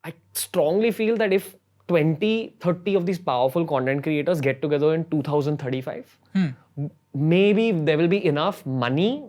I strongly feel that if 20, 30 of these powerful content creators get together in 2035, maybe there will be enough money,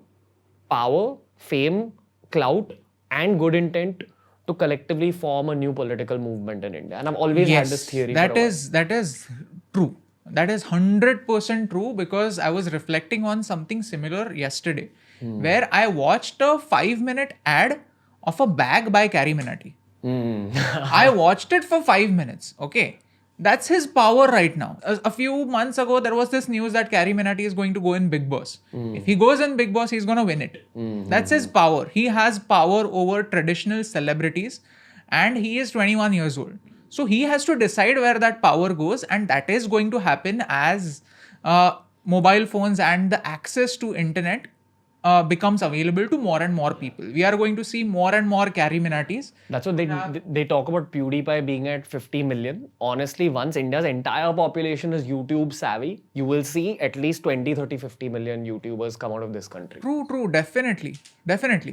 power, fame, clout, and good intent to collectively form a new political movement in India. And I've always had this theory for a while. That is true. That is 100% true, because I was reflecting on something similar yesterday, where I watched a 5-minute ad of a bag by Carrie Minati. I watched it for 5 minutes. Okay. That's his power right now. A few months ago, there was this news that Carrie Minati is going to go in Big Boss. If he goes in Big Boss, he's going to win it. That's his power. He has power over traditional celebrities, and he is 21 years old. So he has to decide where that power goes, and that is going to happen as mobile phones and the access to internet becomes available to more and more people. We are going to see more and more Carrie Minatis. That's what they talk about PewDiePie being at 50 million. Honestly, once India's entire population is YouTube savvy, you will see at least 20, 30, 50 million YouTubers come out of this country. True, definitely.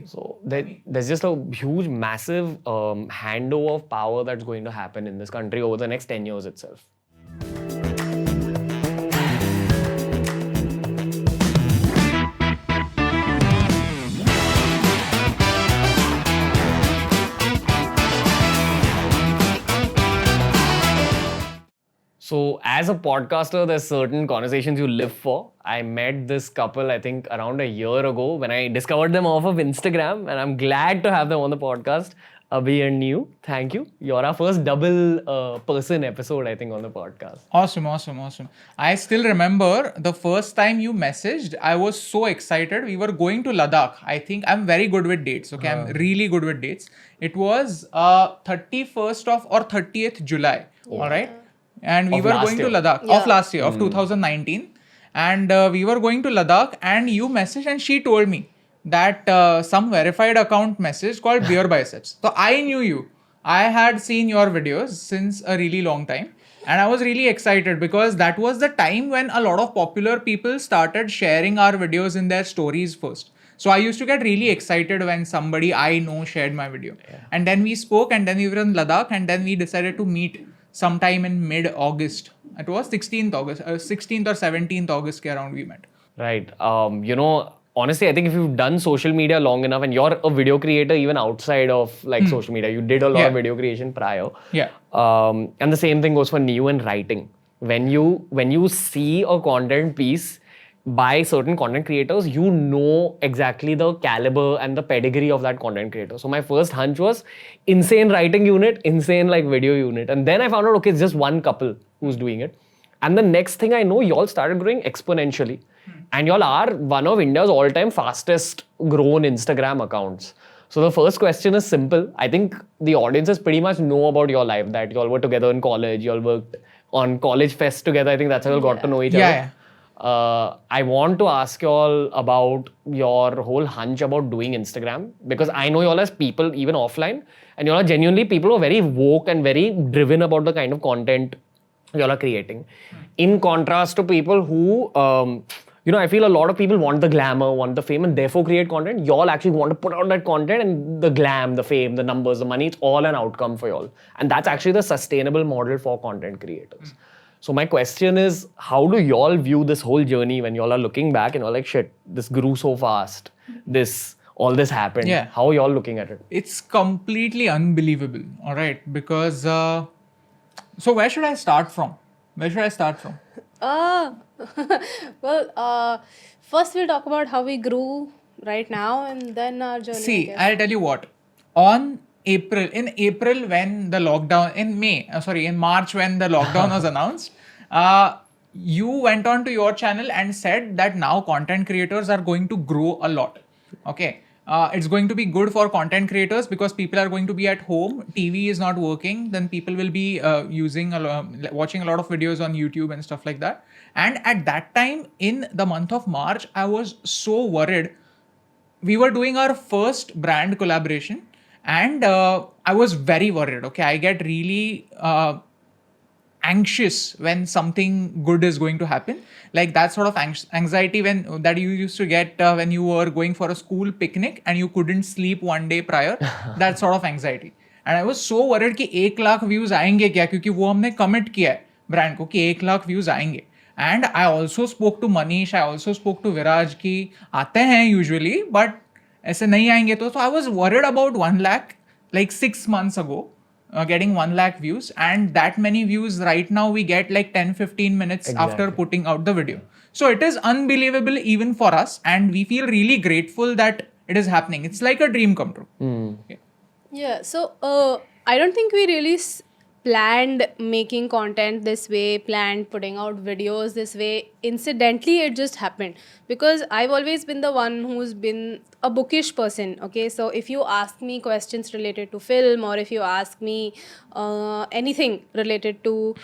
So there's just a huge, massive handover of power that's going to happen in this country over the next 10 years itself. So as a podcaster, there's certain conversations you live for. I met this couple, I think, around a year ago when I discovered them off of Instagram, and I'm glad to have them on the podcast. Abhi and Niyu, thank you. You're our first double person episode, I think, on the podcast. Awesome. I still remember the first time you messaged, I was so excited. We were going to Ladakh. I think I'm very good with dates. Okay, I'm really good with dates. It was 31st of or 30th July. All right. And we were going to Ladakh of last year, of 2019. And we were going to Ladakh, and you messaged, and she told me that some verified account message called BeerBiceps. So I knew you. I had seen your videos since a really long time. And I was really excited because that was the time when a lot of popular people started sharing our videos in their stories first. So I used to get really excited when somebody I know shared my video. Yeah. And then we spoke, and then we were in Ladakh, and then we decided to meet sometime in mid-August. It was 16th or 17th August around we met. Right. Honestly, I think if you've done social media long enough and you're a video creator even outside of social media, you did a lot of video creation prior. Yeah. And the same thing goes for Niyu and writing. When you see a content piece by certain content creators, you know exactly the caliber and the pedigree of that content creator. So my first hunch was insane writing unit, insane video unit. And then I found out, okay, it's just one couple who's doing it. And the next thing I know, y'all started growing exponentially. And y'all are one of India's all-time fastest grown Instagram accounts. So the first question is simple. I think the audiences pretty much know about your life, that y'all were together in college, y'all worked on college fest together. I think that's how y'all got to know each other. Yeah. I want to ask y'all about your whole hunch about doing Instagram, because I know y'all as people, even offline, and y'all are genuinely people who are very woke and very driven about the kind of content y'all are creating. In contrast to people who, I feel a lot of people want the glamour, want the fame, and therefore create content. Y'all actually want to put out that content, and the glam, the fame, the numbers, the money, it's all an outcome for y'all. And that's actually the sustainable model for content creators. So my question is, how do y'all view this whole journey when y'all are looking back and you're like, shit, this grew so fast, all this happened. Yeah. How are y'all looking at it? It's completely unbelievable, all right? Because, so where should I start from? Well, first we'll talk about how we grew right now, and then our journey. See, I'll tell you what. In April when the lockdown, in March when the lockdown was announced, you went on to your channel and said that now content creators are going to grow a lot. Okay. It's going to be good for content creators because people are going to be at home. TV is not working. Then people will be watching a lot of videos on YouTube and stuff like that. And at that time, in the month of March, I was so worried. We were doing our first brand collaboration, and I was very worried. Okay, I get really anxious when something good is going to happen, like that sort of anxiety that you used to get when you were going for a school picnic and you couldn't sleep one day prior. That sort of anxiety. And I was so worried कि 1 lakh views आएंगे क्या, क्योंकि वो हमने commit किया है brand को कि 1 लाख views आएंगे. And I also spoke to Manish, I also spoke to Viraj कि आते हैं usually, but ऐसे नहीं आएंगे तो. So I was worried about 1 lakh like 6 months ago, getting 1 lakh views, and that many views right now we get like 10-15 minutes after putting out the video. So it is unbelievable even for us, and we feel really grateful that it is happening. It's like a dream come true. Okay. Yeah, so I don't think we really planned making content this way, planned putting out videos this way. Incidentally, it just happened because I've always been the one who's been a bookish person. Okay, so if you ask me questions related to film, or if you ask me anything related to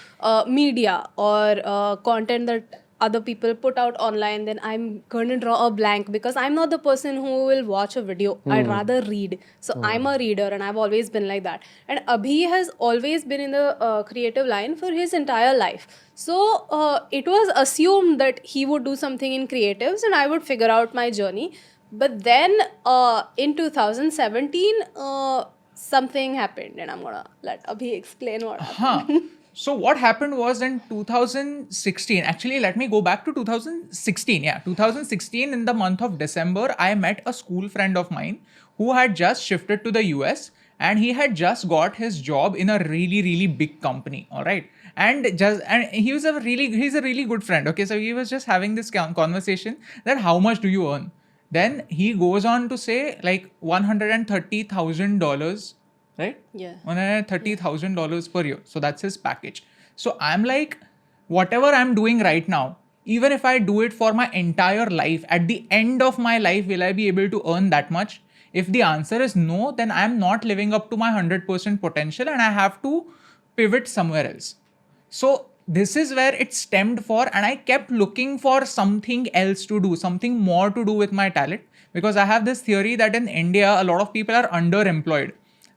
media or content that other people put out online, then I'm going to draw a blank because I'm not the person who will watch a video. I'd rather read. So I'm a reader, and I've always been like that. And Abhi has always been in the creative line for his entire life. So it was assumed that he would do something in creatives and I would figure out my journey. But then in 2017, something happened, and I'm going to let Abhi explain what happened. So what happened was in 2016, actually let me go back to 2016. Yeah, 2016 in the month of December, I met a school friend of mine who had just shifted to the US, and he had just got his job in a really, really big company. All right. And he's a really good friend. Okay. So he was just having this conversation that how much do you earn? Then he goes on to say like $130,000. Right? Yeah. $130,000 per year. So that's his package. So I'm like, whatever I'm doing right now, even if I do it for my entire life, at the end of my life, will I be able to earn that much? If the answer is no, then I'm not living up to my 100% potential and I have to pivot somewhere else. So this is where it stemmed for, and I kept looking for something else to do, something more to do with my talent, because I have this theory that in India, a lot of people are underemployed.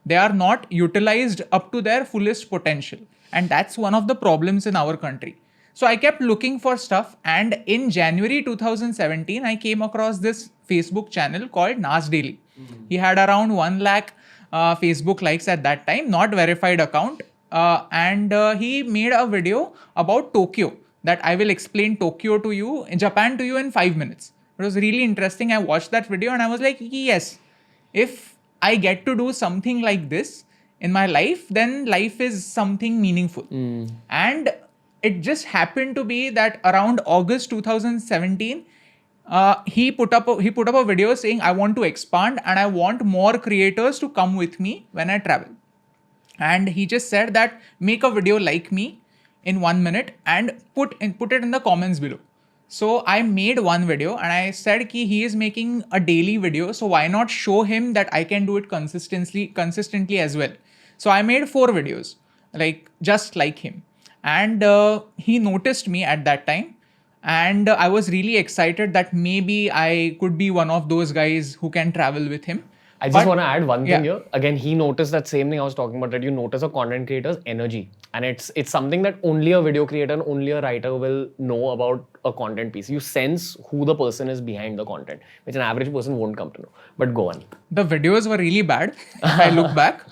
They are not utilized up to their fullest potential. And that's one of the problems in our country. So I kept looking for stuff. And in January 2017, I came across this Facebook channel called Nas Daily. He had around 1 lakh Facebook likes at that time, not verified account. And he made a video about Tokyo, that I will explain Tokyo to you, Japan to you in 5 minutes. It was really interesting. I watched that video and I was like, yes, if I get to do something like this in my life, then life is something meaningful. And it just happened to be that around August 2017, he put up a video saying, I want to expand and I want more creators to come with me when I travel. And he just said that make a video like me in 1 minute and put it in the comments below. So I made one video and I said ki he is making a daily video, so why not show him that I can do it consistently as well. So I made 4 videos, like just like him. And he noticed me at that time. And I was really excited that maybe I could be one of those guys who can travel with him. I just want to add one thing here. Again, he noticed that same thing I was talking about, that you notice a content creator's energy. And it's something that only a video creator and only a writer will know about a content piece. You sense who the person is behind the content, which an average person won't come to know. But go on. The videos were really bad. If I look back,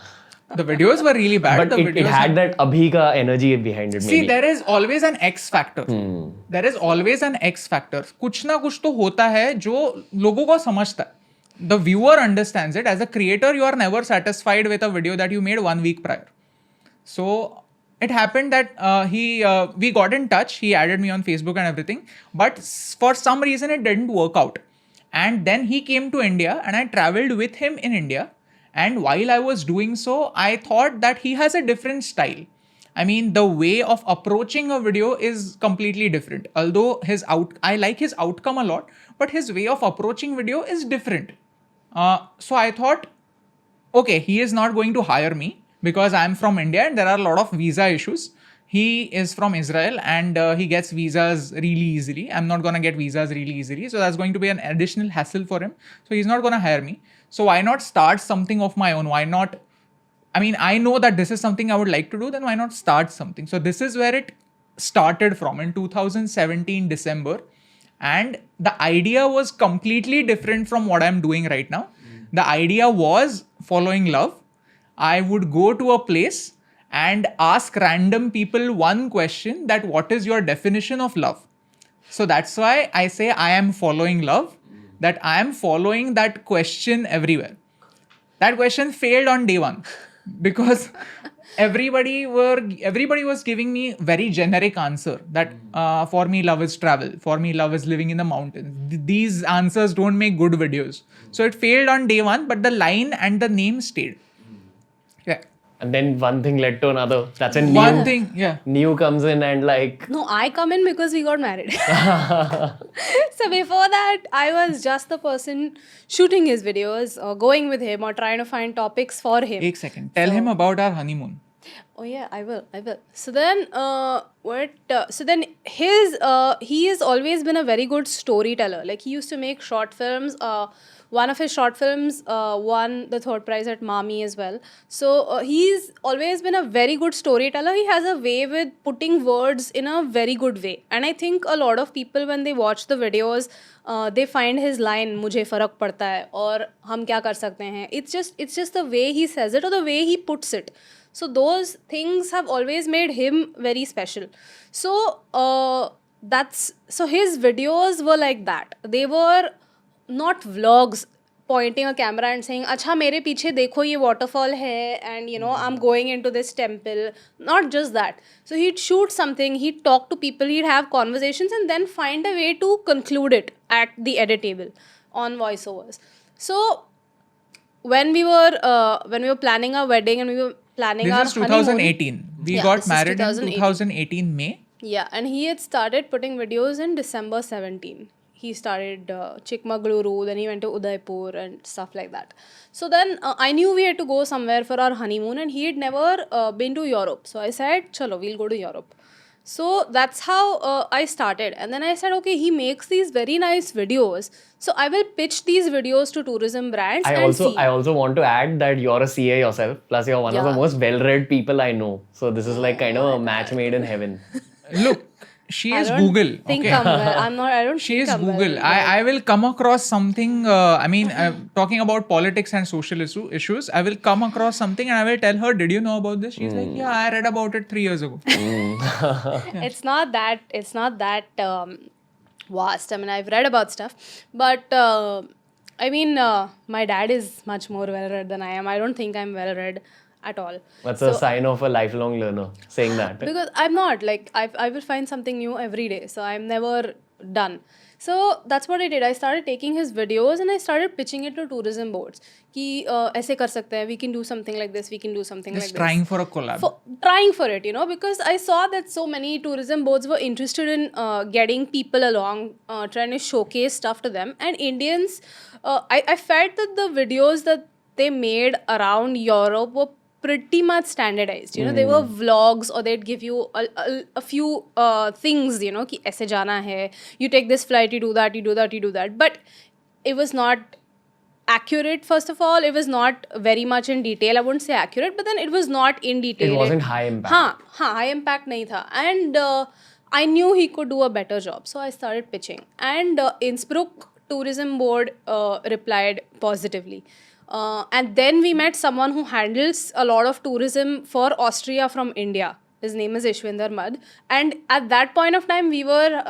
the videos were really bad. But it had that Abhi ka energy behind it. See, maybe. There is always an X factor. There is always an X factor. कुछ ना कुछ तो होता है जो लोगों को समझता है. The viewer understands it. As a creator, you are never satisfied with a video that you made 1 week prior. So it happened that we got in touch. He added me on Facebook and everything. But for some reason, it didn't work out. And then he came to India and I traveled with him in India. And while I was doing so, I thought that he has a different style. I mean, the way of approaching a video is completely different. Although I like his outcome a lot, but his way of approaching video is different. So I thought, okay, he is not going to hire me because I'm from India and there are a lot of visa issues. He is from Israel and he gets visas really easily. I'm not going to get visas really easily. So that's going to be an additional hassle for him. So he's not going to hire me. So why not start something of my own? Why not? I mean, I know that this is something I would like to do, then why not start something? So this is where it started from in 2017 December. And the idea was completely different from what I'm doing right now. The idea was following love. I would go to a place and ask random people one question, that what is your definition of love? So that's why I say I am following love, that I am following that question everywhere. That question failed on day one because everybody was giving me very generic answer that for me love is travel, for me love is living in the mountains. These answers don't make good videos. So it failed on day one, but the line and the name stayed. Yeah. And then one thing led to another. That's a One thing, yeah. Niyu comes in and like, No, I come in because we got married. So before that, I was just the person shooting his videos, or going with him, or trying to find topics for him. एक second. Tell him about our honeymoon. Oh yeah, I will. So then, he has always been a very good storyteller. Like he used to make short films. One of his short films won the third prize at Mami as well. So he's always been a very good storyteller. He has a way with putting words in a very good way. And I think a lot of people, when they watch the videos, they find his line, मुझे फर्क पड़ता है और हम क्या कर सकते हैं. It's just the way he says it or the way he puts it. So those things have always made him very special. So his videos were like that. They were not vlogs pointing a camera and saying, अच्छा मेरे पीछे देखो ये waterfall है and you know I'm going into this temple. Not just that. So he'd shoot something, he'd talk to people, he'd have conversations and then find a way to conclude it at the edit table on voiceovers. So when we were planning our wedding and we were planning our This is 2018. We got married in 2018 May. Yeah, and he had started putting videos in December 17. He started Chikmagaluru, then he went to Udaipur and stuff like that. So then I knew we had to go somewhere for our honeymoon and he had never been to Europe. So I said, chalo, we'll go to Europe. So that's how I started. And then I said, okay, he makes these very nice videos. So I will pitch these videos to tourism brands. I also want to add that you're a CA yourself. Plus you're one of the most well-read people I know. So this is like kind of a match made in heaven. Look, she is Google. I don't She think is I'm Google. well. I will come across something. Talking about politics and social issues, I will come across something and I will tell her, did you know about this? She's like, yeah, I read about it 3 years ago. It's not that vast. I mean, I've read about stuff, but my dad is much more well-read than I am. I don't think I'm well-read at all. That's a sign of a lifelong learner, saying that. Because I'm not. Like, I will find something new every day. So I'm never done. So that's what I did. I started taking his videos and I started pitching it to tourism boards. कि ऐसे कर सकते हैं, we can do something like this, we can do something like this. Just trying for a collab. Trying for it, you know, because I saw that so many tourism boards were interested in getting people along, trying to showcase stuff to them. And Indians, I felt that the videos that they made around Europe were pretty much standardized. You know, they were vlogs or they'd give you a few things, you know, कि ऐसे जाना है, you take this flight, you do that, you do that, you do that. But it was not accurate, first of all. It was not very much in detail. I wouldn't say accurate, but then it was not in detail. It wasn't high impact. High impact nahi tha. And I knew he could do a better job. So I started pitching. And Innsbruck Tourism Board replied positively. And then we met someone who handles a lot of tourism for Austria from India. His name is Ishwinder Mad. And at that point of time, we were,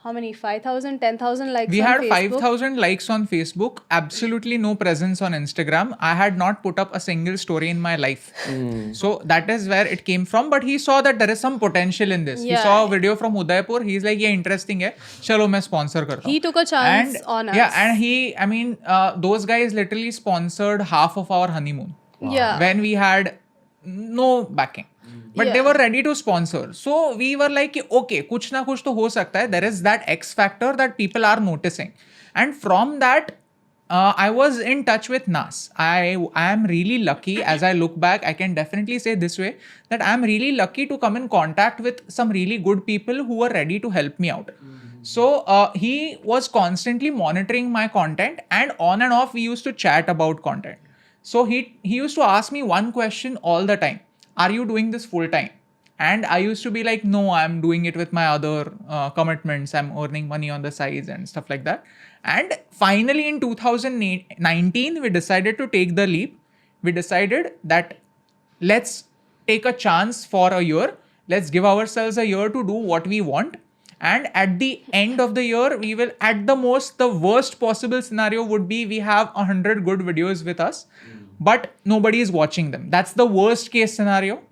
how many? 5,000, 10,000 likes We on had Facebook. 5,000 likes on Facebook. Absolutely no presence on Instagram. I had not put up a single story in my life. So that is where it came from. But he saw that there is some potential in this. Yeah. He saw a video from Udaipur. He's like, yeah, interesting hai. Chalo, main sponsor karta hu. He took a chance on us. Yeah, and those guys literally sponsored half of our honeymoon. Yeah. When we had no backing. But they were ready to sponsor. So we were like, okay, kuch na kuch to ho sakta hai. There is that X factor that people are noticing. And from that, I was in touch with NAS. I am really lucky. As I look back, I can definitely say this way, that I am really lucky to come in contact with some really good people who were ready to help me out. So he was constantly monitoring my content, and on and off we used to chat about content. So he used to ask me one question all the time. Are you doing this full time? And I used to be like, no, I'm doing it with my other commitments. I'm earning money on the sides and stuff like that. And finally in 2019, we decided to take the leap. we decided that let's take a chance for a year. Let's give ourselves a year to do what we want. And at the end of the year, we will, at the most, the worst possible scenario would be we have 100 good videos with us, but nobody is watching them. That's the worst case scenario.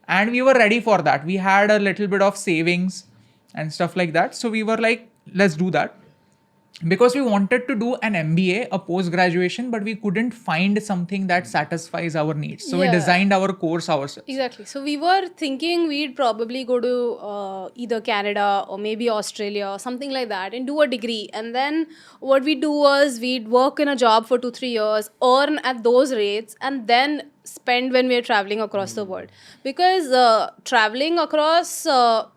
And we were ready for that. We had a little bit of savings and stuff like that. So we were like, let's do that. Because we wanted to do an MBA, a post-graduation, but we couldn't find something that satisfies our needs. So we Yeah. designed our course ourselves. Exactly. So we were thinking we'd probably go to either Canada or maybe Australia or something like that and do a degree. And then what we'd do was we'd work in a job for 2-3 years, earn at those rates, and then spend when we're traveling across the world. Because traveling across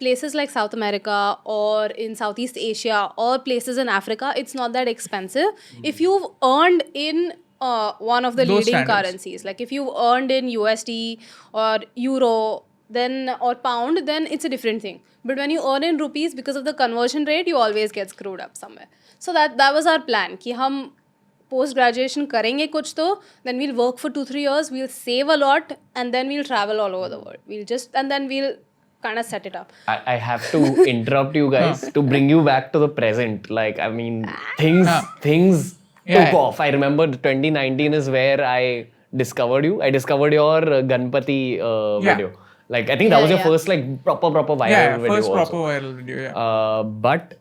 places like South America or in Southeast Asia or places in Africa, it's not that expensive. If you've earned in one of the Those leading standards. currencies, like if you earned in USD or Euro, then or pound, then it's a different thing. But when you earn in rupees, because of the conversion rate, you always get screwed up somewhere. So that was our plan. कि हम post graduation करेंगे कुछ तो, then we'll work for 2-3 years, we'll save a lot, and then we'll travel all over the world. And then we'll kind of set it up. I have to interrupt you guys to bring you back to the present. Like, I mean, things Yeah. took off. I remember 2019 is where I discovered you. I discovered your Ganpati Yeah. video. Like, I think that Yeah, was your yeah. first like proper viral Yeah, video. first also. proper viral video. Yeah. But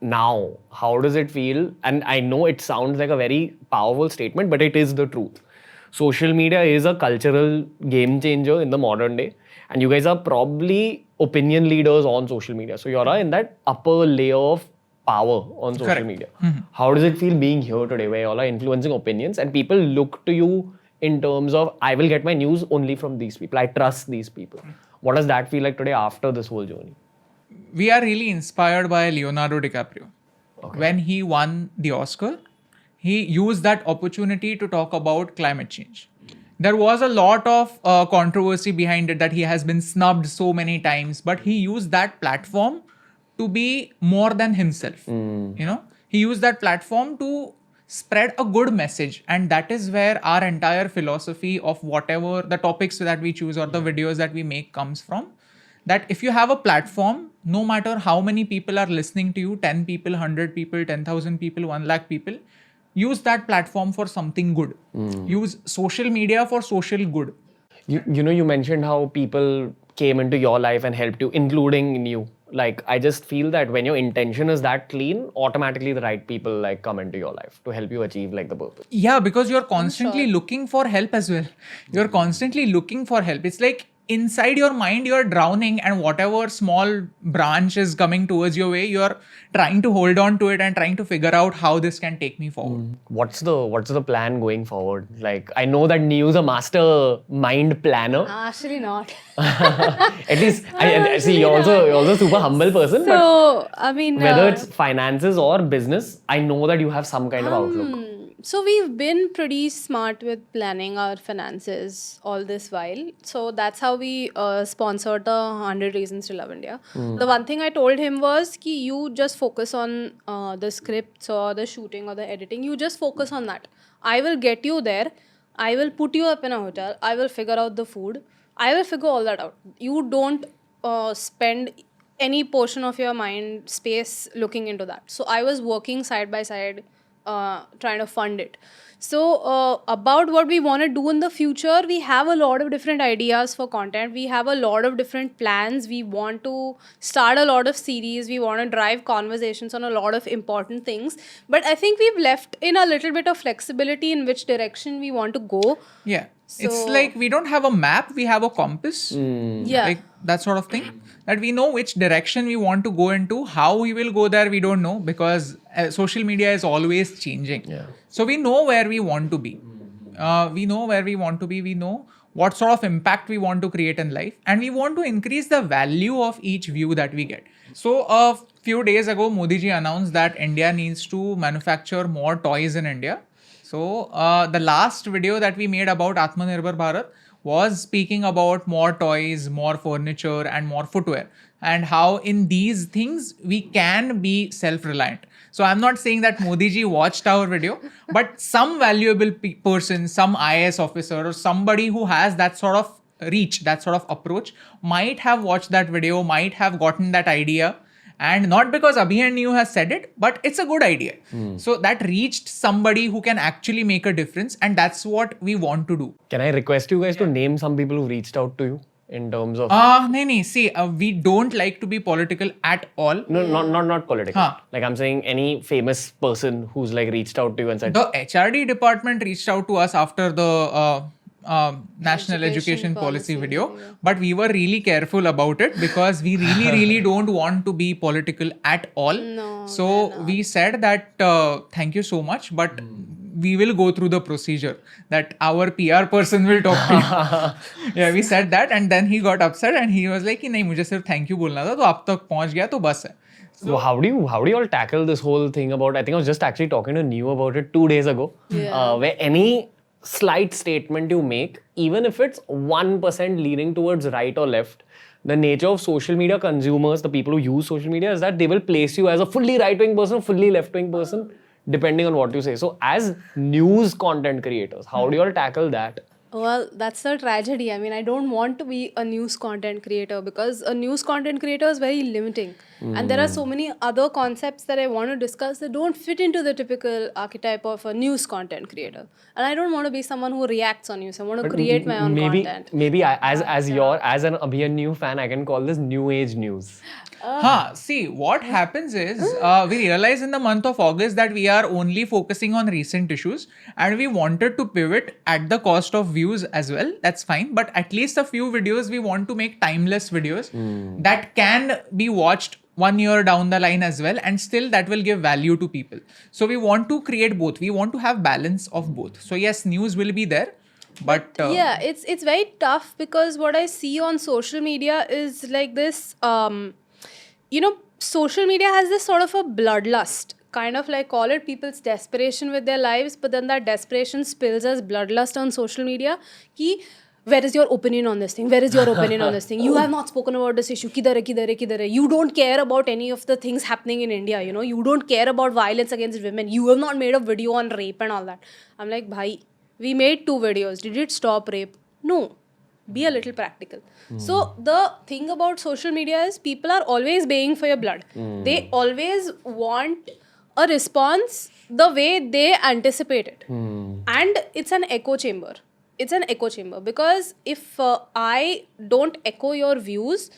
now, how does it feel? And I know it sounds like a very powerful statement, but it is the truth. Social media is a cultural game changer in the modern day. And you guys are probably opinion leaders on social media. So you're in that upper layer of power on social Correct. media. How does it feel being here today where you all are influencing opinions and people look to you in terms of, I will get my news only from these people. I trust these people. What does that feel like today after this whole journey? We are really inspired by Leonardo DiCaprio. When he won the Oscar, he used that opportunity to talk about climate change. There was a lot of controversy behind it that he has been snubbed so many times, but he used that platform to be more than himself. You know, he used that platform to spread a good message, and that is where our entire philosophy of whatever the topics that we choose or the videos that we make comes from. That if you have a platform, no matter how many people are listening to you, 10 people, 100 people, 10,000 people, 1 lakh people, use that platform for something good. Use social media for social good. You know, you mentioned how people came into your life and helped you, including Niyu. Like, I just feel that when your intention is that clean, automatically the right people like come into your life to help you achieve like the purpose. Yeah, because you're constantly looking for help as well. You're constantly looking for help. It's like inside your mind, you're drowning, and whatever small branch is coming towards your way, you're trying to hold on to it and trying to figure out how this can take me forward. What's the plan going forward? Like, I know that Niyu's a master mind planner. Actually not. At least I see you're also a super humble person. But So, I mean... whether it's finances or business, I know that you have some kind of outlook. So we've been pretty smart with planning our finances all this while. So that's how we sponsored the 100 Reasons to Love India. The one thing I told him was ki you just focus on the scripts or the shooting or the editing. You just focus on that. I will get you there. I will put you up in a hotel. I will figure out the food. I will figure all that out. You don't spend any portion of your mind space looking into that. So I was working side by side, trying to fund it. So about what we want to do in the future, we have a lot of different ideas for content. We have a lot of different plans. We want to start a lot of series. We want to drive conversations on a lot of important things. But I think we've left in a little bit of flexibility in which direction we want to go. Yeah. It's So- like we don't have a map, we have a compass. Yeah. Like that sort of thing. That we know which direction we want to go into. How we will go there, we don't know, because social media is always changing. Yeah. So we know where we want to be. We know where we want to be. We know what sort of impact we want to create in life. And we want to increase the value of each view that we get. So a few days ago, Modi ji announced that India needs to manufacture more toys in India. So the last video that we made about Atmanirbhar Bharat was speaking about more toys, more furniture, and more footwear. and how in these things we can be self-reliant. So I'm not saying that Modi ji watched our video, but some valuable person, some IAS officer or somebody who has that sort of reach, that sort of approach, might have watched that video, might have gotten that idea. And not because Abhi and Niyu has said it, but it's a good idea. So that reached somebody who can actually make a difference, and that's what we want to do. Can I request you guys to name some people who reached out to you in terms of... No. See, we don't like to be political at all. No, not political. Like I'm saying any famous person who's like reached out to you and said... The HRD department reached out to us after the National Education Policy video, but we were really careful about it because we really don't want to be political at all. We said that thank you so much, but we will go through the procedure that our PR person will talk to you. Yeah, we said that, and then he got upset and he was like, "नहीं, मुझे सिर्फ thank you बोलना था, तो आप तक पहुंच गया तो बस है." So how do you all tackle this whole thing about... I think I was just actually talking to Niyu about it 2 days ago, where any slight statement you make, even if it's 1% leaning towards right or left, the nature of social media consumers, the people who use social media, is that they will place you as a fully right-wing person, fully left-wing person, depending on what you say. So as news content creators, how do you all tackle that? Well, that's the tragedy. I mean, I don't want to be a news content creator because a news content creator is very limiting. And there are so many other concepts that I want to discuss that don't fit into the typical archetype of a news content creator. And I don't want to be someone who reacts on news. I want to create my own content. Maybe as an Abhi and Niyu fan, I can call this new age news. See, what happens is we realized in the month of August that we are only focusing on recent issues, and we wanted to pivot at the cost of views as well. That's fine, but at least a few videos we want to make timeless videos that can be watched 1 year down the line as well, and still that will give value to people. So we want to create both. We want to have balance of both. So yes, news will be there. But yeah, it's very tough because what I see on social media is like this, social media has this sort of a bloodlust, kind of like call it people's desperation with their lives, but then that desperation spills as bloodlust on social media. Where is your opinion on this thing? Where is your opinion on this thing? You have not spoken about this issue. Kidhar hai? You don't care about any of the things happening in India, You don't care about violence against women. You have not made a video on rape and all that. I'm like, bhai, we made 2 videos. Did it stop rape? No. Be a little practical. So the thing about social media is people are always baying for your blood. They always want a response the way they anticipate it. And it's an echo chamber. It's an echo chamber because if I don't echo your views,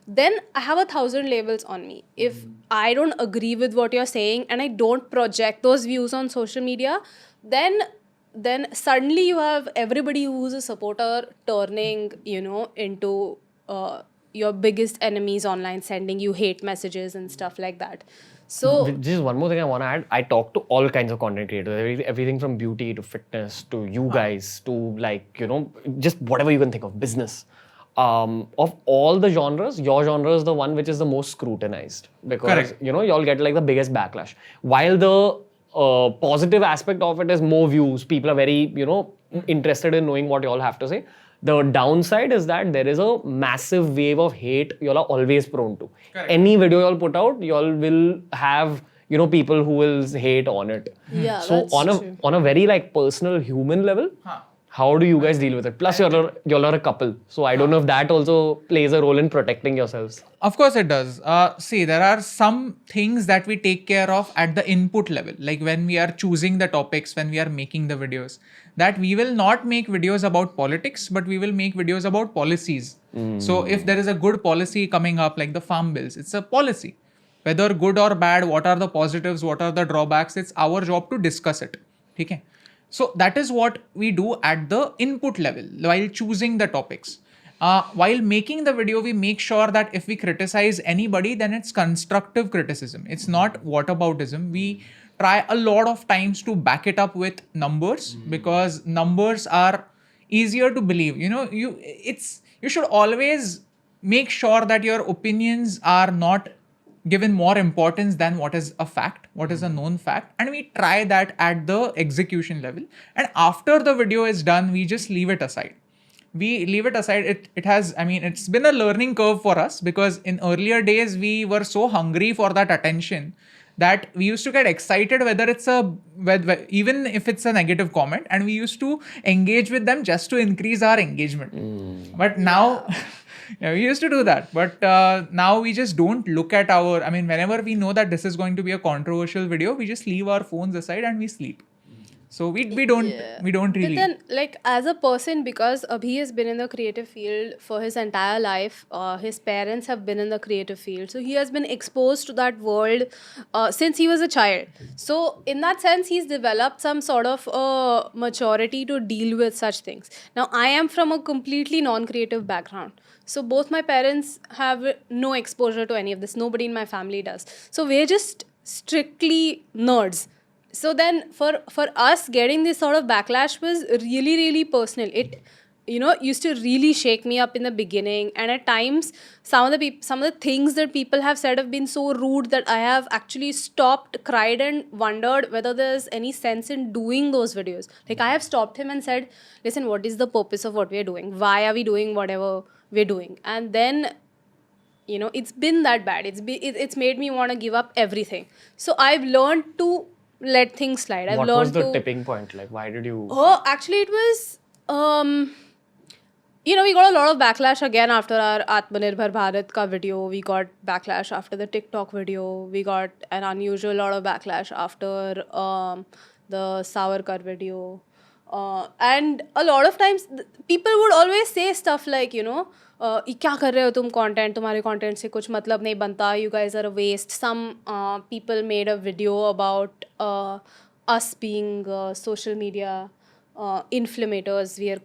then I have 1,000 labels on me. If I don't agree with what you're saying and I don't project those views on social media, then suddenly you have everybody who's a supporter turning, into your biggest enemies online, sending you hate messages and stuff like that. So just one more thing I want to add. I talk to all kinds of content creators, everything from beauty to fitness to you guys to just whatever you can think of, business. Of all the genres, your genre is the one which is the most scrutinized because, y'all get like the biggest backlash. While the positive aspect of it is more views, people are very, interested in knowing what y'all have to say. The downside is that there is a massive wave of hate y'all are always prone to. Correct. Any video y'all put out, y'all will have, people who will hate on it. Yeah, so on a very like personal human level, how do you guys deal with it? Plus y'all are a couple. So I don't know if that also plays a role in protecting yourselves. Of course it does. See, there are some things that we take care of at the input level, like when we are choosing the topics, when we are making the videos, that we will not make videos about politics, but we will make videos about policies. So if there is a good policy coming up, like the farm bills, it's a policy. Whether good or bad, what are the positives, what are the drawbacks, it's our job to discuss it. Okay? So that is what we do at the input level while choosing the topics. While making the video, we make sure that if we criticize anybody, then it's constructive criticism. It's not whataboutism. We try a lot of times to back it up with numbers because numbers are easier to believe. You should always make sure that your opinions are not given more importance than what is a fact, what is a known fact. And we try that at the execution level. And after the video is done, we just leave it aside. we leave it aside. It has, I mean, it's been a learning curve for us, because in earlier days we were so hungry for that attention that we used to get excited whether even if it's a negative comment, and we used to engage with them just to increase our engagement. But now yeah, we used to do that, but now we just don't look at I mean, whenever we know that this is going to be a controversial video, we just leave our phones aside and we sleep. So we don't really. But then, like, as a person, because Abhi has been in the creative field for his entire life, his parents have been in the creative field, so he has been exposed to that world since he was a child. So in that sense, he's developed some sort of maturity to deal with such things. Now, I am from a completely non-creative background. So both my parents have no exposure to any of this. Nobody in my family does. So we're just strictly nerds. So then for us, getting this sort of backlash was really, really personal. It, used to really shake me up in the beginning. And at times, some of the things that people have said have been so rude that I have actually stopped, cried, and wondered whether there's any sense in doing those videos. Like, I have stopped him and said, listen, what is the purpose of what we're doing? Why are we doing whatever we're doing? And then, it's been that bad. It's made me want to give up everything. So I've learned to let things slide. What was the tipping point? Like, why did you? Oh, actually, it was. We got a lot of backlash again after our Atmanirbhar Bharat ka video. We got backlash after the TikTok video. We got an unusual lot of backlash after the Savarkar video. And a lot of times, people would always say stuff like, क्या कर रहे हो तुम content, तुम्हारे content से कुछ मतलब नहीं बनता, you guys are a waste. Some people made a video about us being social media inflammators. We are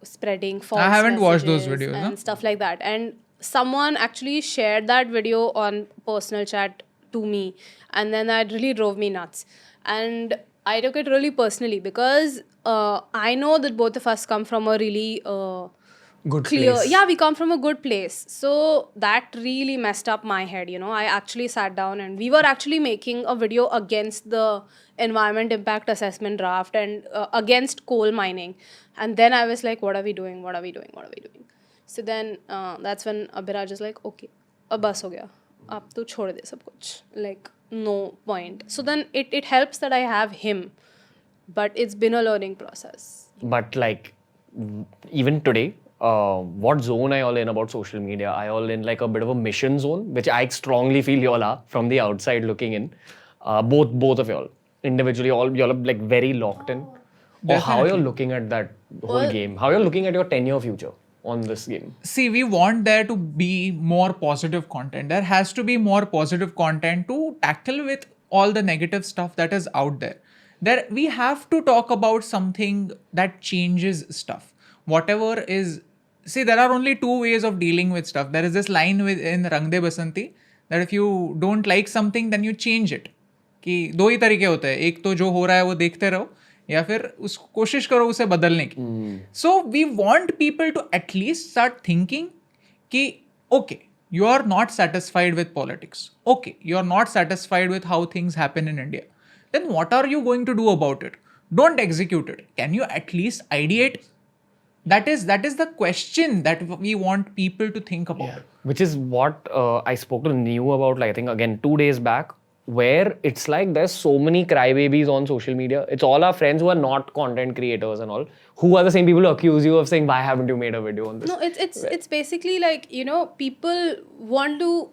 spreading false I haven't watched those messages videos, and stuff like that. And someone actually shared that video on personal chat to me, and then that really drove me nuts. And I took it really personally because I know that both of us come from a really Good clear place. Yeah, we come from a good place. So that really messed up my head. I actually sat down and we were actually making a video against the environment impact assessment draft and against coal mining. And then I was like, what are we doing? So then that's when Abhiraj is like, okay, ab bas ho gaya, ab tu chhod de sab kuch, like, no point. So then it helps that I have him, but it's been a learning process. But like, even today, what zone are you all in about social media? Are you all in like a bit of a mission zone, which I strongly feel you all are from the outside looking in? Both of you all individually, you all are like very locked in. Or how are you looking at that whole game? How are you looking at your 10-year future on this game? See, we want there to be more positive content. There has to be more positive content to tackle with all the negative stuff that is out there. We have to talk about something that changes stuff. Whatever is... See, there are only two ways of dealing with stuff. There is this line in Rang De Basanti that if you don't like something, then you change it. कि दो ही तरीके होते हैं, एक तो जो हो रहा है वो देखते रहो या फिर कोशिश करो उसे बदलने की. So we want people to at least start thinking कि okay, you are not satisfied with politics. Okay, you are not satisfied with how things happen in India. Then what are you going to do about it? Don't execute it. Can you at least ideate? That is the question that we want people to think about. Yeah. Which is what I spoke to Niyu about, like, I think again 2 days back, where it's like there's so many crybabies on social media. It's all our friends who are not content creators and all, who are the same people who accuse you of saying, why haven't you made a video on this? No, it's basically like, people want to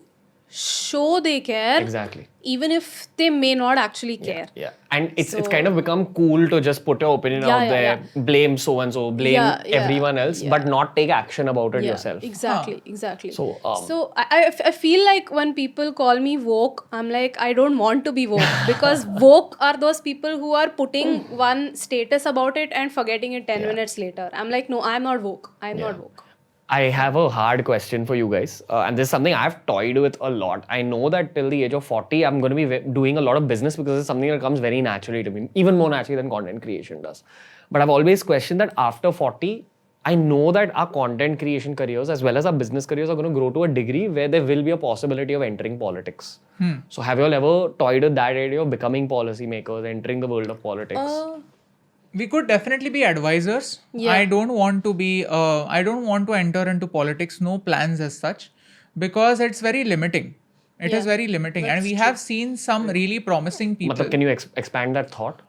show they care. Exactly. Even if they may not actually care. Yeah. And it's kind of become cool to just put your opinion out there, blame so-and-so, blame everyone else, but not take action about it yourself. Exactly. So I feel like when people call me woke, I'm like, I don't want to be woke. Because woke are those people who are putting one status about it and forgetting it 10 minutes later. I'm like, no, I'm not woke. I'm not woke. I have a hard question for you guys, and this is something I've toyed with a lot. I know that till the age of 40, I'm going to be doing a lot of business because it's something that comes very naturally to me, even more naturally than content creation does. But I've always questioned that after 40, I know that our content creation careers as well as our business careers are going to grow to a degree where there will be a possibility of entering politics. So have you all ever toyed with that idea of becoming policymakers, entering the world of politics? We could definitely be advisors. Yeah. I don't want to be. I don't want to enter into politics. No plans as such, because it's very limiting. It is Yeah, very limiting, and that's we true. have seen some really promising people. Matlab, can you expand that thought?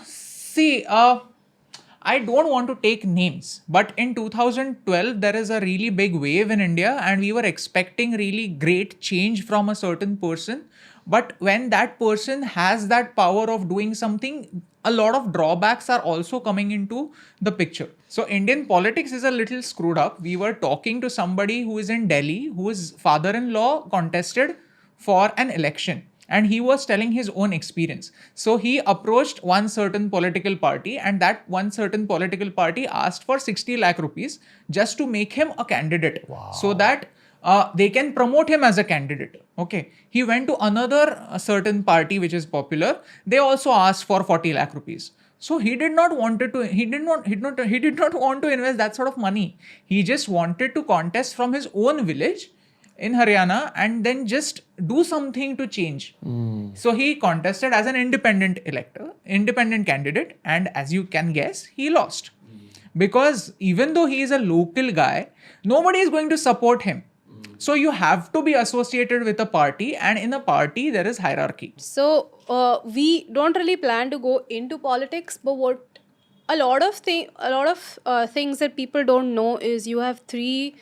See, I don't want to take names, but in 2012, there is a really big wave in India, and we were expecting really great change from a certain person. But when that person has that power of doing something, a lot of drawbacks are also coming into the picture. So, Indian politics is a little screwed up. We were talking to somebody who is in Delhi, whose father in law contested for an election, and he was telling his own experience. So he approached one certain political party, and that one certain political party asked for 60 lakh rupees just to make him a candidate, so that they can promote him as a candidate. Okay. He went to another certain party which is popular. They also asked for 40 lakh rupees. So he did not want to invest that sort of money. He just wanted to contest from his own village in Haryana and then just do something to change. So he contested as an independent candidate, and as you can guess, he lost. Because even though he is a local guy, nobody is going to support him. So you have to be associated with a party, and in a party there is hierarchy. So we don't really plan to go into politics, but what a lot of things that people don't know is you have three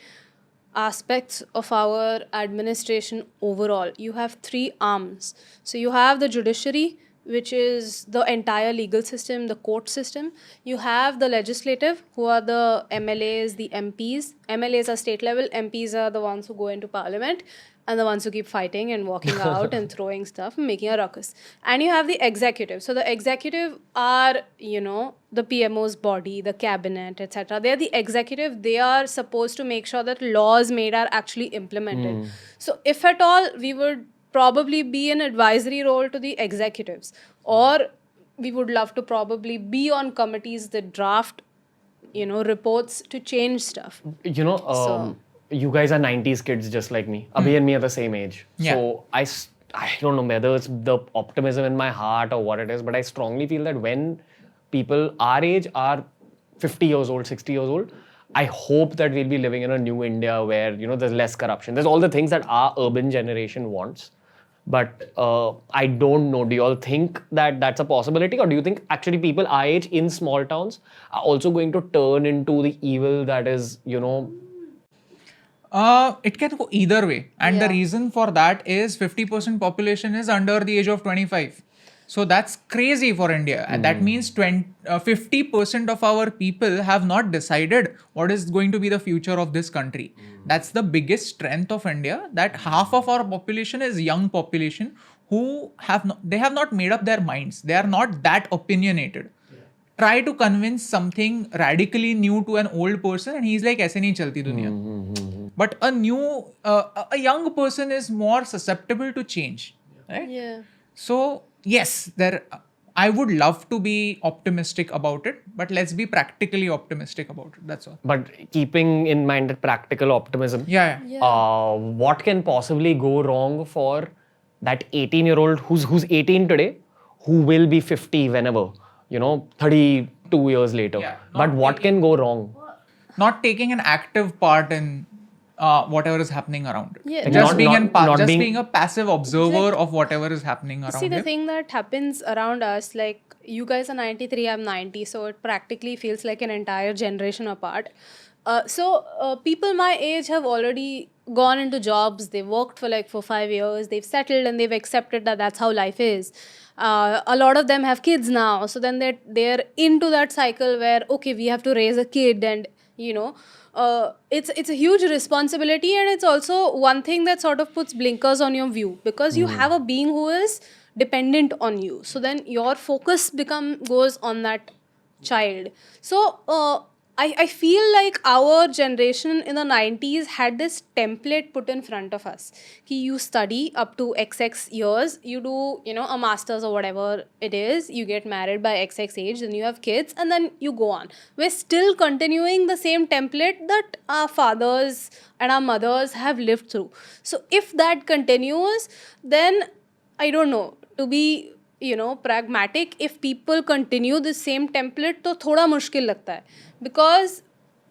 aspects of our administration overall. You have three arms. So you have the judiciary, which is the entire legal system, the court system. You have the legislative, who are the MLAs, the MPs. MLAs are state level, MPs are the ones who go into parliament and the ones who keep fighting and walking out and throwing stuff and making a ruckus. And you have the executive. So the executive are, the PMO's body, the cabinet, etc. They're the executive. They are supposed to make sure that laws made are actually implemented. So if at all, we would probably be an advisory role to the executives, or we would love to probably be on committees that draft, reports to change stuff. You guys are 90s kids just like me. Abhi and me are the same age. Yeah. So I don't know whether it's the optimism in my heart or what it is, but I strongly feel that when people our age are 50 years old, 60 years old, I hope that we'll be living in a new India where, there's less corruption. There's all the things that our urban generation wants. But I don't know. Do you all think that that's a possibility? Or do you think actually people our age in small towns are also going to turn into the evil that is, It can go either way. And the Yeah. reason for that is 50% population is under the age of 25. So that's crazy for India. And that means 50% of our people have not decided what is going to be the future of this country. That's the biggest strength of India, that half of our population is young population who they have not made up their minds. They are not that opinionated. Try to convince something radically new to an old person and he's like, aise nahi chalti duniya. But a young person is more susceptible to change, right? Yeah. So yes, I would love to be optimistic about it, but let's be practically optimistic about it. That's all. but keeping in mind that practical optimism, Yeah. what can possibly go wrong for that 18-year-old who's 18 today, who will be 50 whenever, 32 years later. Yeah, But what can go wrong? Not taking an active part in whatever is happening around it. Yeah. Just Not being- being a passive observer of whatever is happening around See, the you. thing that happens around us, like you guys are 93, I'm 90, so it practically feels like an entire generation apart. So people my age have already gone into jobs, they've worked for like 4-5 years, they've settled and they've accepted that that's how life is. A lot of them have kids now, so then they're into that cycle where, okay, we have to raise a kid, and it's a huge responsibility, and it's also one thing that sort of puts blinkers on your view, because you have a being who is dependent on you. So then your focus goes on that child. So I feel like our generation in the 90s had this template put in front of us. You study up to XX years, you do, a master's or whatever it is, you get married by XX age, then you have kids, and then you go on. We're still continuing the same template that our fathers and our mothers have lived through. So if that continues, then I don't know, to be pragmatic. If people continue the same template, तो थोड़ा मुश्किल लगता है. Because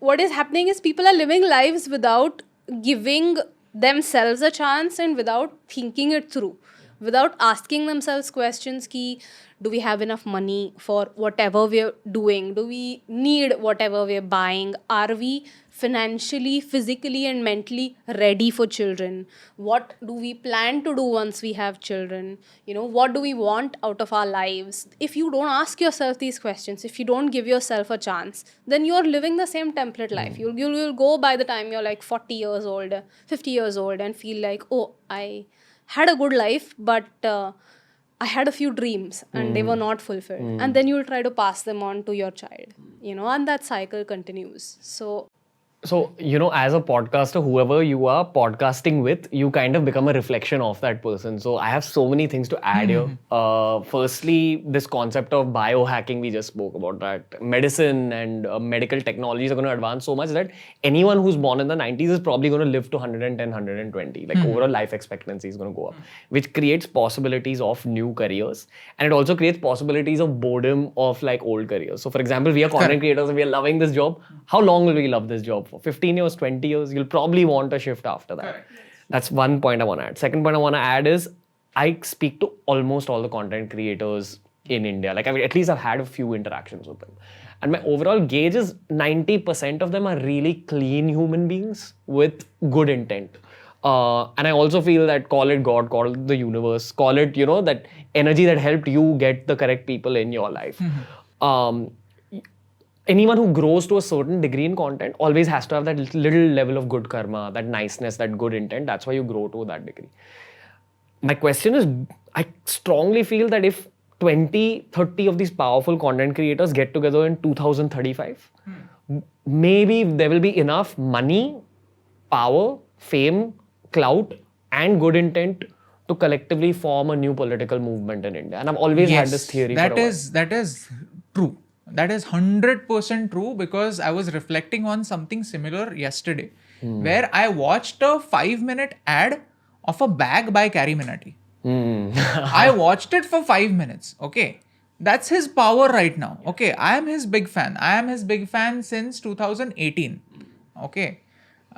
what is happening is people are living lives without giving themselves a chance and without thinking it through, without asking themselves questions ki, do we have enough money for whatever we're doing? Do we need whatever we're buying? Are we financially, physically and mentally ready for children? What do we plan to do once we have children? What do we want out of our lives? If you don't ask yourself these questions, if you don't give yourself a chance, then you're living the same template life. You'll go by the time you're like 40 years old, 50 years old and feel like, oh, I had a good life, but I had a few dreams and they were not fulfilled. And then you'll try to pass them on to your child, and that cycle continues. So, as a podcaster, whoever you are podcasting with, you kind of become a reflection of that person. So, I have so many things to add here. Firstly, this concept of biohacking, we just spoke about that. Medicine and medical technologies are going to advance so much that anyone who's born in the 90s is probably going to live to 110, 120. Like, overall life expectancy is going to go up, which creates possibilities of new careers. And it also creates possibilities of boredom of like old careers. So, for example, we are content creators and we are loving this job. How long will we love this job? For 15 years, 20 years, you'll probably want a shift after that. Correct. That's one point I want to add. Second point I want to add is I speak to almost all the content creators in India. Like at least I've had a few interactions with them. And my overall gauge is 90% of them are really clean human beings with good intent. And I also feel that call it God, call it the universe, call it, that energy that helped you get the correct people in your life. Anyone who grows to a certain degree in content always has to have that little level of good karma, that niceness, that good intent. That's why you grow to that degree. My question is, I strongly feel that if 20, 30 of these powerful content creators get together in 2035, maybe there will be enough money, power, fame, clout, and good intent to collectively form a new political movement in India. And I've always had this theory that for a while. That is true. That is 100% true, because I was reflecting on something similar yesterday, where I watched a 5-minute ad of a bag by Carrie Minati. I watched it for 5 minutes. Okay. That's his power right now. Okay. I am his big fan. I am his big fan since 2018. Okay.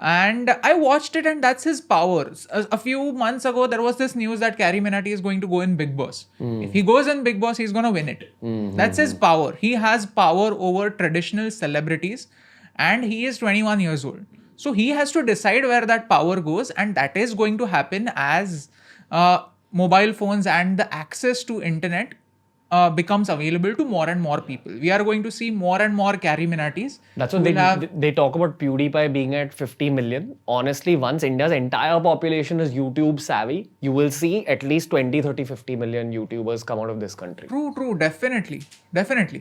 And I watched it, and that's his power. A few months ago, there was this news that Carrie Minati is going to go in Big Boss. If he goes in Big Boss, he's going to win it. That's his power. He has power over traditional celebrities, and he is 21 years old. So he has to decide where that power goes, and that is going to happen as mobile phones and the access to internet becomes available to more and more people. We are going to see more and more Carrie Minatis. That's what they talk about PewDiePie being at 50 million. Honestly, once India's entire population is YouTube savvy, you will see at least 20, 30, 50 million YouTubers come out of this country. True, definitely.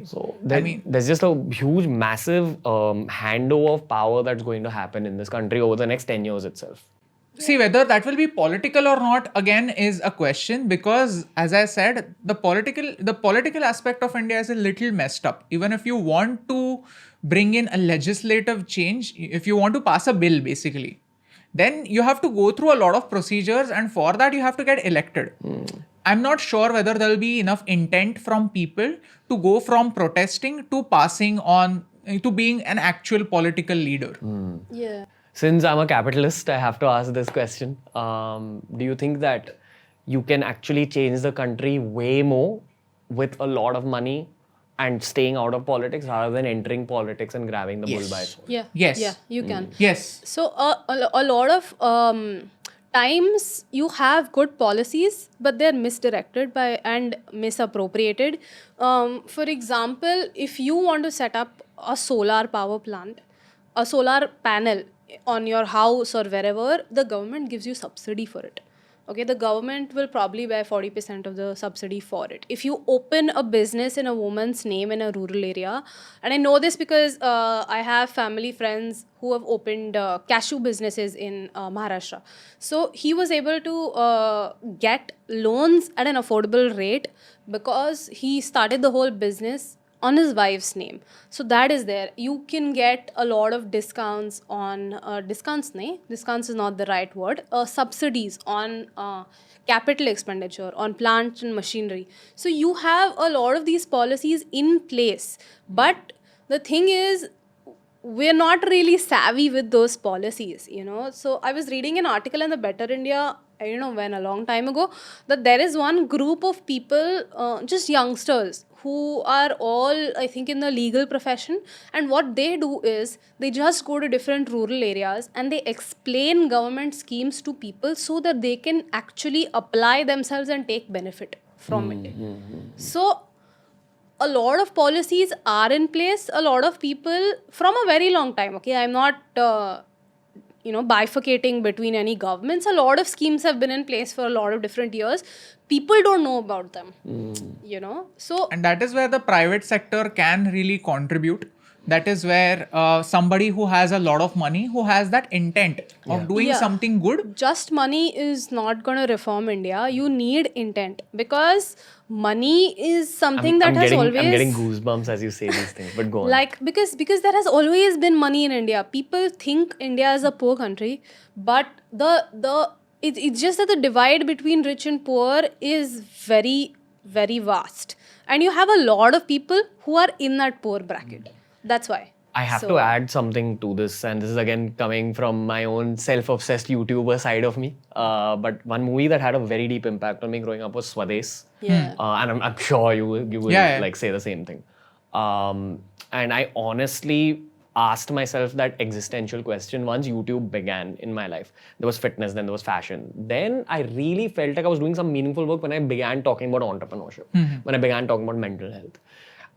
So there's just a huge, massive handover of power that's going to happen in this country over the next 10 years itself. See, whether that will be political or not, again, is a question, because, as I said, the political aspect of India is a little messed up. Even if you want to bring in a legislative change, if you want to pass a bill, basically, then you have to go through a lot of procedures, and for that you have to get elected. I'm not sure whether there will be enough intent from people to go from protesting to passing on to being an actual political leader. Yeah. Since I'm a capitalist, I have to ask this question. Do you think that you can actually change the country way more with a lot of money and staying out of politics rather than entering politics and grabbing the bull by its horns? Yeah. Yes. Yeah, you can. Yes. So a lot of times you have good policies, but they're misdirected by and misappropriated. For example, if you want to set up a solar power plant, a solar panel on your house or wherever, the government gives you subsidy for it. Okay, the government will probably bear 40% of the subsidy for it. If you open a business in a woman's name in a rural area, and I know this because I have family friends who have opened cashew businesses in Maharashtra. So he was able to get loans at an affordable rate because he started the whole business on his wife's name. So that is there. You can get a lot of discounts on discounts is not the right word. Subsidies on capital expenditure, on plant and machinery. So you have a lot of these policies in place. But the thing is, we're not really savvy with those policies, So I was reading an article in the Better India, I don't know when, a long time ago, that there is one group of people, just youngsters, who are all, I think, in the legal profession. And what they do is they just go to different rural areas and they explain government schemes to people so that they can actually apply themselves and take benefit from it. So a lot of policies are in place. A lot of people from a very long time, okay, I'm not bifurcating between any governments. A lot of schemes have been in place for a lot of different years. People don't know about them. So And that is where the private sector can really contribute. That is where somebody who has a lot of money, who has that intent of doing something good. Just money is not going to reform India. You need intent, because money is something I'm has getting, always... I'm getting goosebumps as you say these things, but go on. Like, because there has always been money in India. People think India is a poor country, but it's just that the divide between rich and poor is very, very vast. And you have a lot of people who are in that poor bracket. That's why. I have to add something to this, and this is again coming from my own self-obsessed YouTuber side of me. But one movie that had a very deep impact on me growing up was Swades. Yeah. And I'm sure you will like say the same thing. And I honestly asked myself that existential question once YouTube began in my life. There was fitness, then there was fashion. Then I really felt like I was doing some meaningful work when I began talking about entrepreneurship, when I began talking about mental health.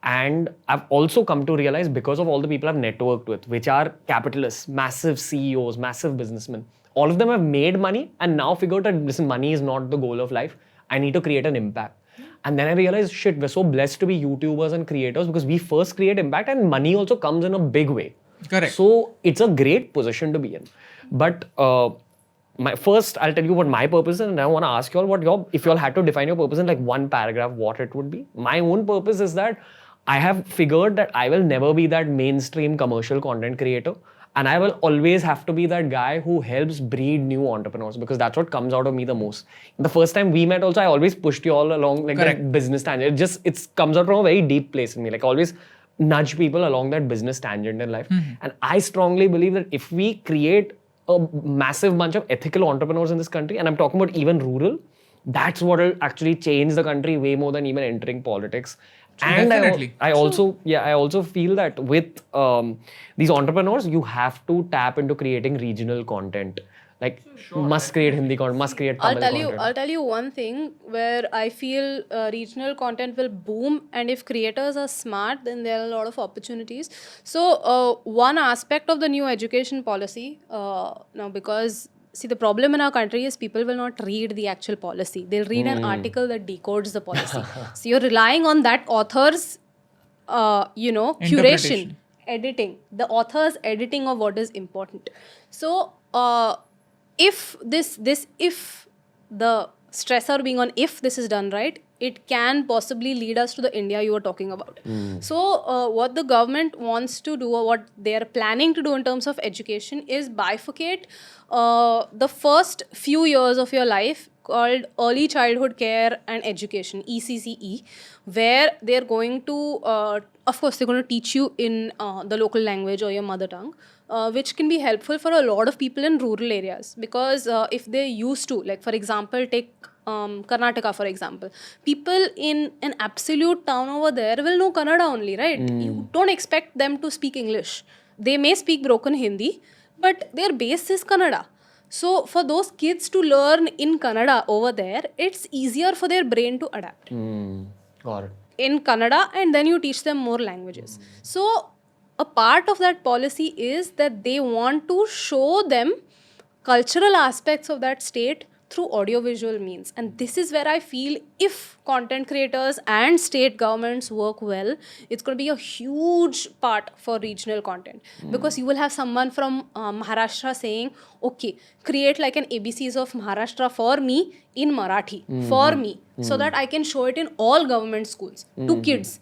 And I've also come to realize, because of all the people I've networked with, which are capitalists, massive CEOs, massive businessmen, all of them have made money and now figured that, listen, money is not the goal of life. I need to create an impact. And then I realized, shit, we're so blessed to be YouTubers and creators, because we first create impact and money also comes in a big way. Correct. So it's a great position to be in. But I'll tell you what my purpose is, and I want to ask you all if you all had to define your purpose in like one paragraph, what it would be. My own purpose is that I have figured that I will never be that mainstream commercial content creator, and I will always have to be that guy who helps breed new entrepreneurs, because that's what comes out of me the most. The first time we met also, I always pushed you all along like that business tangent. It comes out from a very deep place in me. Like, always nudge people along that business tangent in life. And I strongly believe that if we create a massive bunch of ethical entrepreneurs in this country, and I'm talking about even rural, that's what will actually change the country way more than even entering politics. And Definitely. I also feel that with these entrepreneurs, you have to tap into creating regional content. Like, must create Hindi content, must create Tamil content. I'll tell you one thing where I feel regional content will boom, and if creators are smart, then there are a lot of opportunities. So one aspect of the new education policy, now, because see, the problem in our country is people will not read the actual policy. They'll read an article that decodes the policy. So you're relying on that author's, curation, editing, the author's editing of what is important. So if the stressor being on if this is done right, it can possibly lead us to the India you were talking about. So what the government wants to do, or what they are planning to do in terms of education, is bifurcate the first few years of your life, called Early Childhood Care and Education, ECCE, where they're going to, of course, they're going to teach you in the local language or your mother tongue, which can be helpful for a lot of people in rural areas. Because if they used to, like, for example, take Karnataka, for example, people in an absolute town over there will know Kannada only, right? You don't expect them to speak English. They may speak broken Hindi, but their base is Kannada. So for those kids to learn in Kannada over there, it's easier for their brain to adapt Got it. in Kannada, and then you teach them more languages. So a part of that policy is that they want to show them cultural aspects of that state through audiovisual means. And this is where I feel if content creators and state governments work well, it's going to be a huge part for regional content. Because you will have someone from Maharashtra saying, okay, create like an ABCs of Maharashtra for me in Marathi, for me, so that I can show it in all government schools to kids.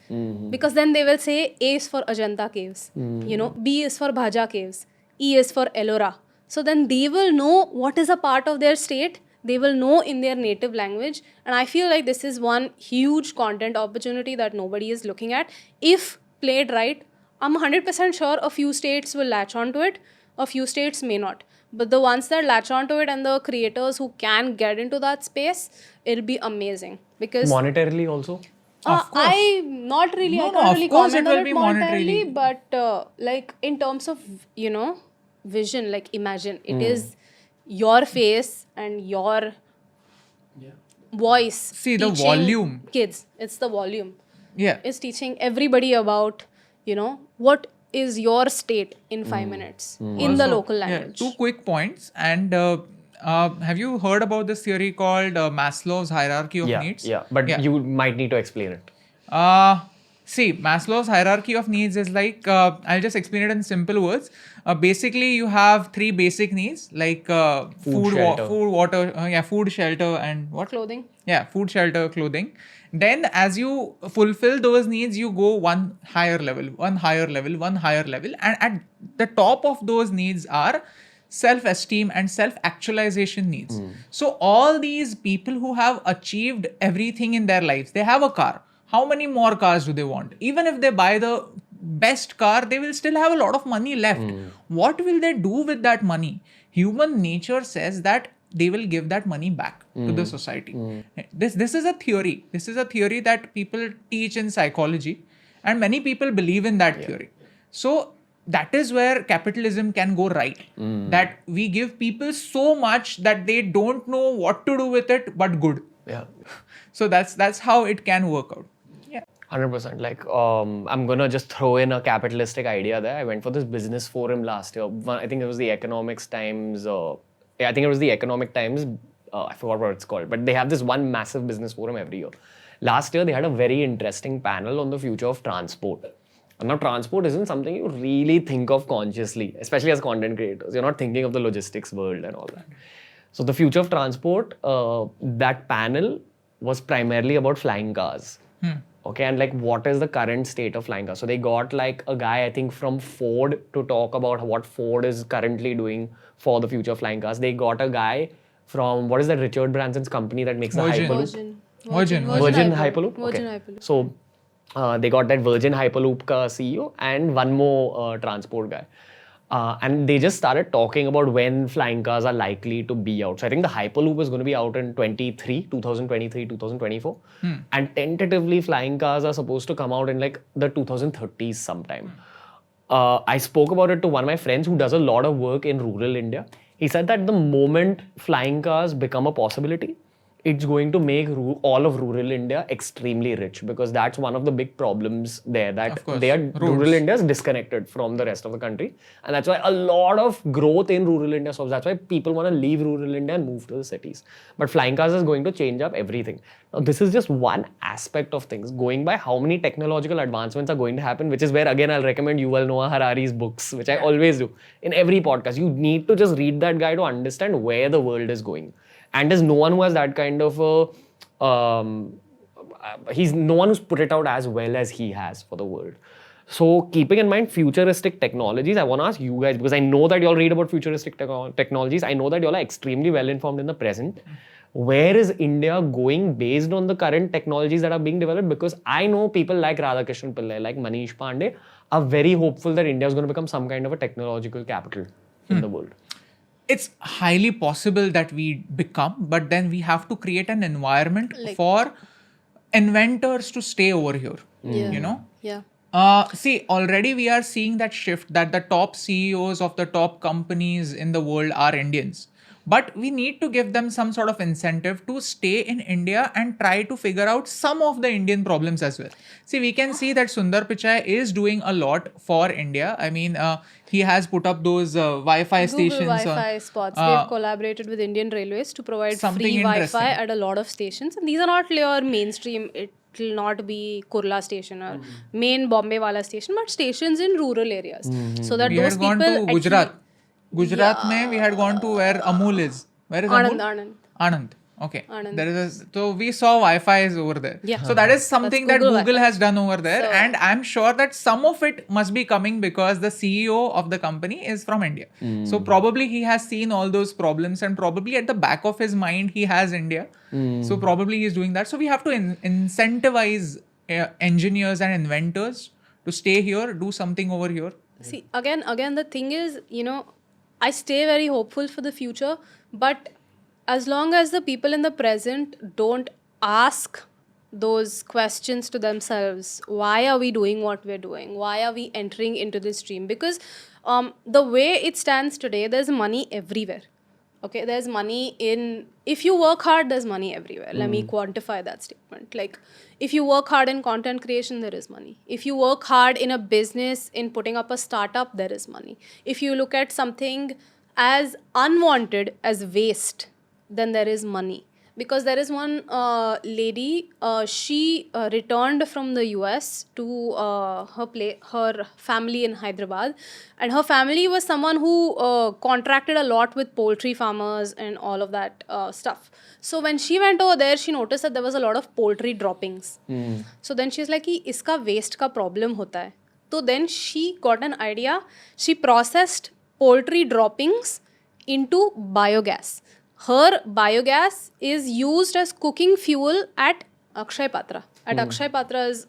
Because then they will say A is for Ajanta caves, you know, B is for Bhaja caves, E is for Ellora. So then they will know what is a part of their state. They will know in their native language. And I feel like this is one huge content opportunity that nobody is looking at. If played right, I'm 100% sure a few states will latch onto it. A few states may not. But the ones that latch onto it and the creators who can get into that space, it'll be amazing. Because Monetarily also? I not really, No, I no, can't of really course comment it will on be it monetarily. monetarily, but like in terms of, you know, vision, like imagine it is your face and your voice. See, the teaching volume. Kids, it's the volume. Yeah. It's teaching everybody about, you know, what is your state in 5 minutes in the Also, local language. Yeah, 2 quick points. And have you heard about this theory called Maslow's hierarchy of needs? Yeah, but Yeah. you might need to explain it. See, Maslow's hierarchy of needs is like, I'll just explain it in simple words. Basically, you have 3 basic needs like food, shelter. water, food, shelter, and what? Clothing. Yeah, food, shelter, clothing. Then, as you fulfill those needs, you go one higher level, one higher level, one higher level. And at the top of those needs are self-esteem and self-actualization needs. So, all these people who have achieved everything in their lives, they have a car. How many more cars do they want? Even if they buy the best car, they will still have a lot of money left. What will they do with that money? Human nature says that they will give that money back to the society. This is a theory. This is a theory that people teach in psychology, and many people believe in that theory. So that is where capitalism can go right. That we give people so much that they don't know what to do with it, but good. Yeah. So that's how it can work out. Yeah. 100%. Like, I'm gonna just throw in a capitalistic idea there. I went for this business forum last year. I think it was the Economics Times. I think it was the Economic Times. I forgot what it's called, but they have this one massive business forum every year. Last year, they had a very interesting panel on the future of transport. And now, transport isn't something you really think of consciously, especially as content creators. You're not thinking of the logistics world and all that. So, the future of transport, that panel was primarily about flying cars. Okay, and like what is the current state of flying cars? So they got like a guy, I think from Ford to talk about what Ford is currently doing for the future of flying cars. They got a guy from, what is that Richard Branson's company that makes the Virgin. Hyperloop? Virgin Hyperloop? Virgin Okay. Hyperloop. So they got that Virgin Hyperloop ka CEO and one more transport guy. And they just started talking about when flying cars are likely to be out. So I think the Hyperloop is going to be out in 2023, 2024. And tentatively, flying cars are supposed to come out in like the 2030s sometime. I spoke about it to one of my friends who does a lot of work in rural India. He said that the moment flying cars become a possibility, it's going to make all of rural India extremely rich, because that's one of the big problems there, that Of course. rural India is disconnected from the rest of the country, and that's why a lot of growth in rural India. So that's why people want to leave rural India and move to the cities. But flying cars is going to change up everything. Now, this is just one aspect of things. Going by how many technological advancements are going to happen, which is where again I'll recommend Yuval Noah Harari's books, which I always do in every podcast. You need to just read that guy to understand where the world is going. And there's no one who has that kind of he's no one who's put it out as well as he has for the world. So keeping in mind futuristic technologies, I want to ask you guys, because I know that you all read about futuristic technologies. I know that you all are extremely well informed in the present. Where is India going based on the current technologies that are being developed? Because I know people like Radhakrishnan Pillai, like Manish Pandey, are very hopeful that India is going to become some kind of a technological capital in the world. It's highly possible that we become, but then we have to create an environment for inventors to stay over here. You know? Yeah. See, already we are seeing that shift, that the top CEOs of the top companies in the world are Indians. But we need to give them some sort of incentive to stay in India and try to figure out some of the Indian problems as well. See, we can see that Sundar Pichai is doing a lot for India. I mean, he has put up those Wi-Fi Google stations. Wi-Fi spots. They've collaborated with Indian Railways to provide Something free Wi-Fi interesting. at a lot of stations. And these are not your mainstream. It will not be Kurla station or main Bombay wala station, but stations in rural areas. So that We those had gone people to Gujarat. Gujarat mein we had gone to where Amul is. Where is Amul? Anand. Anand. Okay. Anand. There is so we saw Wi-Fi is over there. Yeah. So that is something that Google Google Wi-Fi. has done over there, So- and I'm sure that some of it must be coming because the CEO of the company is from India. So probably he has seen all those problems, and probably at the back of his mind he has India. So probably he's doing that. So we have to incentivize engineers and inventors to stay here, do something over here. See, again, the thing is, I stay very hopeful for the future, but as long as the people in the present don't ask those questions to themselves, why are we doing what we're doing? Why are we entering into this stream? Because the way it stands today, there's money everywhere. Okay, there's money in, if you work hard, there's money everywhere. Let me quantify that statement. Like, if you work hard in content creation, there is money. If you work hard in a business, in putting up a startup, there is money. If you look at something as unwanted as waste, then there is money. Because there is one lady, she returned from the US to her family in Hyderabad, and her family was someone who contracted a lot with poultry farmers and all of that stuff. So when she went over there, she noticed that there was a lot of poultry droppings. So then she's like, कि इसका waste का problem होता है. So then she got an idea. She processed poultry droppings into biogas. Her biogas is used as cooking fuel at Akshay Patra, at Akshay Patra's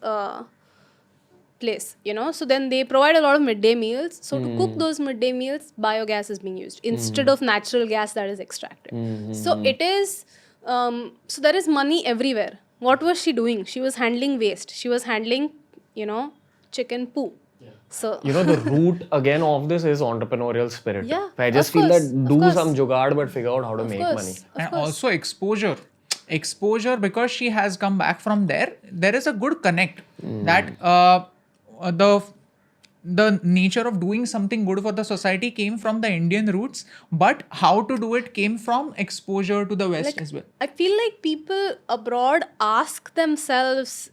place, So then they provide a lot of midday meals. So to cook those midday meals, biogas is being used instead of natural gas that is extracted. So it is, so there is money everywhere. What was she doing? She was handling waste. She was handling, chicken poo. So the root again of this is entrepreneurial spirit. Yeah, I just of feel course, that of do course. some jugaad but figure out how to make money. And also exposure because she has come back from there is a good connect that the nature of doing something good for the society came from the Indian roots, but how to do it came from exposure to the West as well. I feel like people abroad ask themselves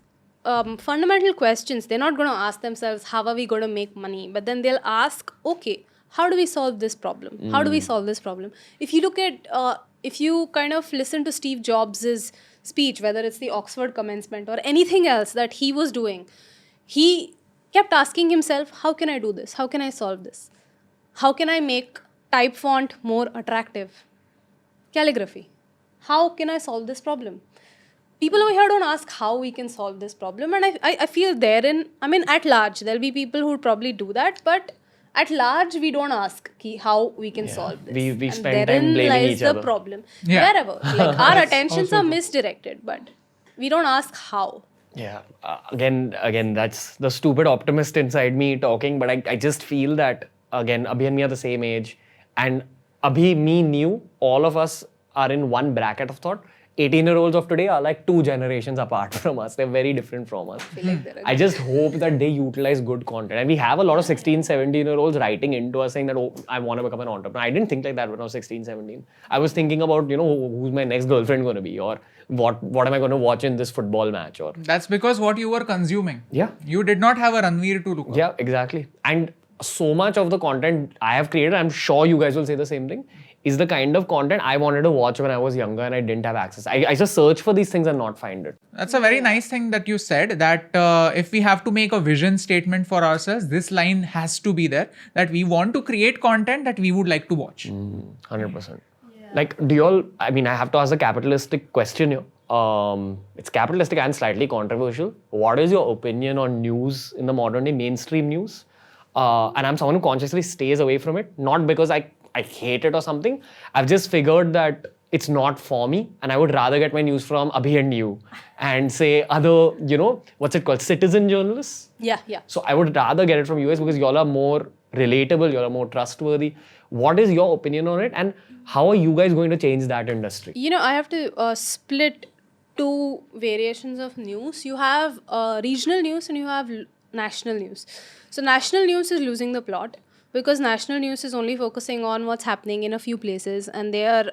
fundamental questions. They're not going to ask themselves, how are we going to make money? But then they'll ask, okay, how do we solve this problem? How do we solve this problem? If you look at, if you kind of listen to Steve Jobs' speech, whether it's the Oxford commencement or anything else that he was doing, he kept asking himself, how can I do this? How can I solve this? How can I make type font more attractive? Calligraphy. How can I solve this problem? People over here don't ask how we can solve this problem. And I feel at large, there'll be people who would probably do that. But at large, we don't ask how we can solve this. We and spend time therein blaming lies each the other. problem. Yeah. Wherever. Like our attentions are misdirected, but we don't ask how. Yeah. Again, that's the stupid optimist inside me talking. But I just feel that, again, Abhi and me are the same age. And Abhi, me, Niyu, all of us are in one bracket of thought. 18-year-olds of today are like 2 generations apart from us. They're very different from us. I just hope that they utilize good content. And we have a lot of 16, 17-year-olds writing into us saying that, oh, I want to become an entrepreneur. I didn't think like that when I was 16, 17. I was thinking about, who's my next girlfriend going to be? Or what am I going to watch in this football match? Or That's because what you were consuming. Yeah. You did not have a Ranveer to look up. Yeah, exactly. And so much of the content I have created, I'm sure you guys will say the same thing, is the kind of content I wanted to watch when I was younger and I didn't have access. I just search for these things and not find it. That's a very nice thing that you said, that if we have to make a vision statement for ourselves, this line has to be there, that we want to create content that we would like to watch. 100%. Like, do you all, I have to ask a capitalistic question here. It's capitalistic and slightly controversial. What is your opinion on news in the modern day, mainstream news? And I'm someone who consciously stays away from it, not because I hate it or something. I've just figured that it's not for me and I would rather get my news from Abhi and Niyu and say other, what's it called? Citizen journalists? Yeah. So I would rather get it from you guys because y'all are more relatable, you're more trustworthy. What is your opinion on it, and how are you guys going to change that industry? You know, I have to split two variations of news. You have regional news and you have national news. So national news is losing the plot because national news is only focusing on what's happening in a few places, and they are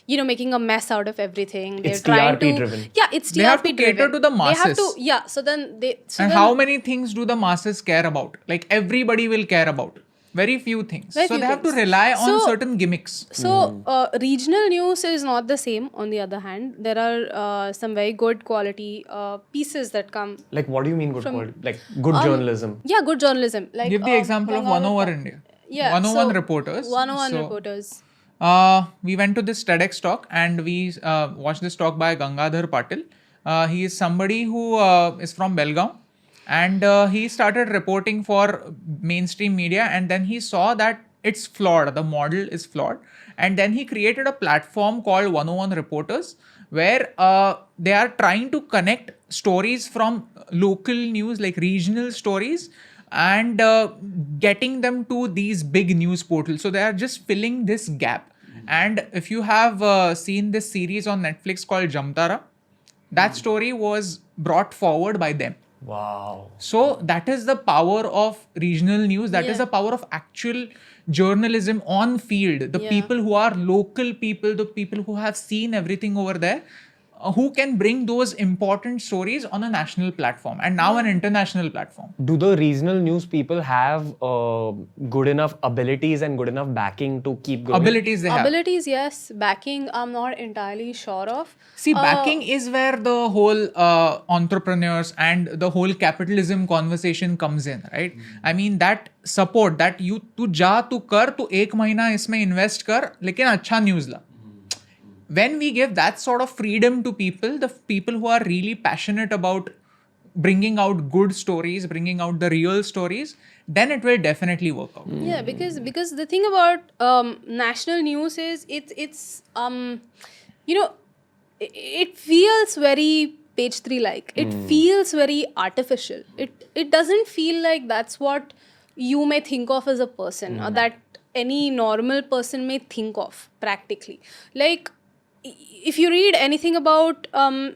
making a mess out of everything. They're It's trying TRP to driven. Yeah, it's TRP They have to driven. cater to the They have masses. to, yeah. So then they And how many things do the masses care about? Like everybody will care about. Very few things. Very So few they have to things. rely on So- certain gimmicks. So, regional news is not the same. On the other hand, there are some very good quality pieces that come. Like, what do you mean good quality? Like, good journalism? Yeah, good journalism. Like Give the example of Bengal 101 India. Yeah, 101 so reporters. 101 So, reporters. We went to this TEDx talk and we watched this talk by Gangadhar Patil. He is somebody who is from Belgaum, and he started reporting for mainstream media, and then he saw that it's flawed, the model is flawed, and then he created a platform called 101 Reporters where they are trying to connect stories from local news, like regional stories, and getting them to these big news portals. So they are just filling this gap. And if you have seen this series on Netflix called Jamtara, that story was brought forward by them. Wow. So that is the power of regional news. That is Yeah. the power of actual journalism on field. The Yeah. people who are local people, the people who have seen everything over there, who can bring those important stories on a national platform and now an international platform. Do the regional news people have good enough abilities and good enough backing to keep going? Abilities they have. Abilities, yes. Backing, I'm not entirely sure of. See, backing is where the whole entrepreneurs and the whole capitalism conversation comes in, right? I mean, that support that you tu ja tu kar tu ek mahina isme invest kar lekin acha news la. When we give that sort of freedom to people, the people who are really passionate about bringing out good stories, bringing out the real stories, then it will definitely work out. Yeah, because the thing about national news is it's it feels very page 3 like. It feels very artificial. It doesn't feel like that's what you may think of as a person or that any normal person may think of practically. Like, if you read anything about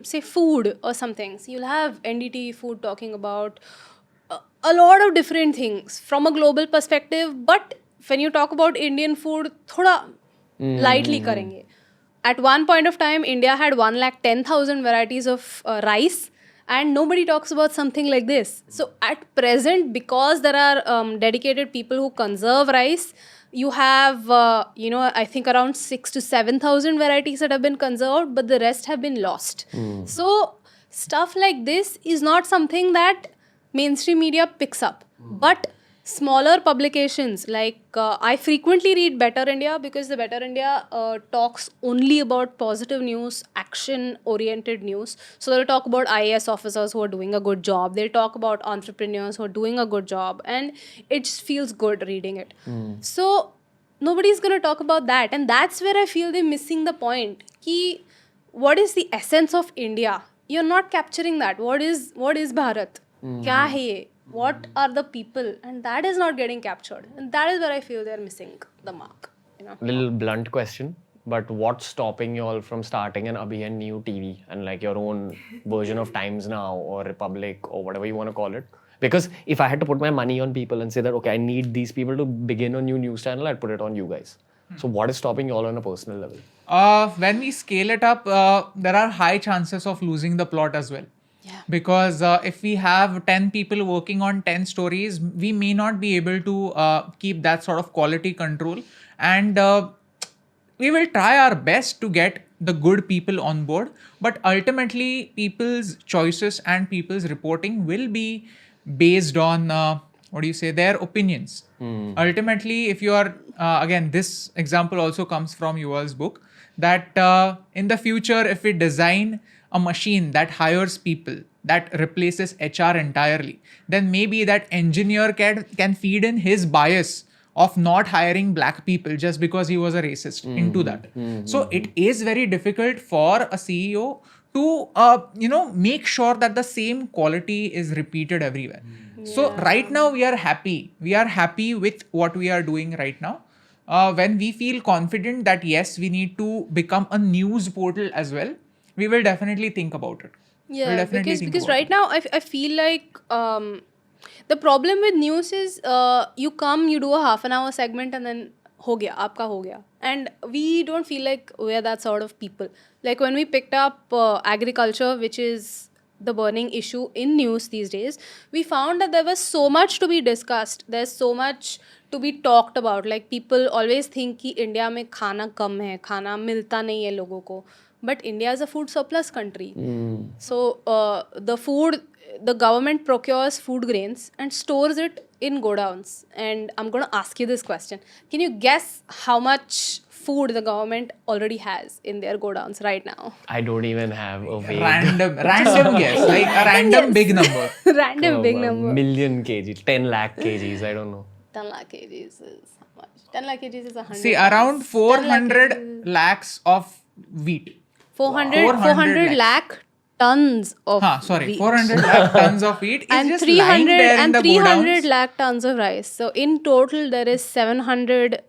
say food or something, so you'll have NDT food talking about a lot of different things from a global perspective, but when you talk about Indian food, thoda lightly karenge. At one point of time, India had 110,000 varieties of rice, and nobody talks about something like this. So at present, because there are dedicated people who conserve rice, you have, I think around 6,000 to 7,000 varieties that have been conserved, but the rest have been lost. So stuff like this is not something that mainstream media picks up. But smaller publications, like I frequently read Better India because the Better India talks only about positive news, action-oriented news. So they'll talk about IAS officers who are doing a good job. They'll talk about entrepreneurs who are doing a good job. And it just feels good reading it. So nobody's going to talk about that. And that's where I feel they're missing the point. Ki, what is the essence of India? You're not capturing that. What is Bharat? Kya hai ye? What are the people? And that is not getting captured. And that is where I feel they're missing the mark. Little blunt question, but what's stopping you all from starting an Abhi and Niyu TV and like your own version of Times Now or Republic or whatever you want to call it? Because if I had to put my money on people and say that, okay, I need these people to begin a new news channel, I'd put it on you guys. So what is stopping you all on a personal level? When we scale it up, there are high chances of losing the plot as well. Yeah. Because if we have 10 people working on 10 stories, we may not be able to keep that sort of quality control. And we will try our best to get the good people on board. But ultimately, people's choices and people's reporting will be based on, their opinions. Ultimately, if you are, again, this example also comes from Yuval's book, that in the future, if we design a machine that hires people, that replaces HR entirely, then maybe that engineer can feed in his bias of not hiring black people just because he was a racist into that. So it is very difficult for a CEO to make sure that the same quality is repeated everywhere. So right now we are happy. We are happy with what we are doing right now. When we feel confident that yes, we need to become a news portal as well, we will definitely think about it. Yeah, because right now I feel like the problem with news is you come, you do a half an hour segment and then ho gaya, aapka ho gaya. And we don't feel like we're that sort of people. Like when we picked up agriculture, which is the burning issue in news these days, we found that there was so much to be discussed. There's so much to be talked about. Like people always think कि India में खाना कम है, खाना मिलता नहीं है लोगों को. But India is a food surplus country. So the government procures food grains and stores it in godowns. And I'm going to ask you this question. Can you guess how much food the government already has in their godowns right now? I don't even have a way. Random guess, like a random big number. Random big number. Million kgs, 10 lakh kgs, I don't know. 10 lakh kgs is how much? 10 lakh kgs is 100. See, around 400 lakhs of wheat. 400 lakh tons of wheat. 400 lakh tons of wheat is And just lying there in the 300 godowns. lakh tons of rice. So in total, there is 700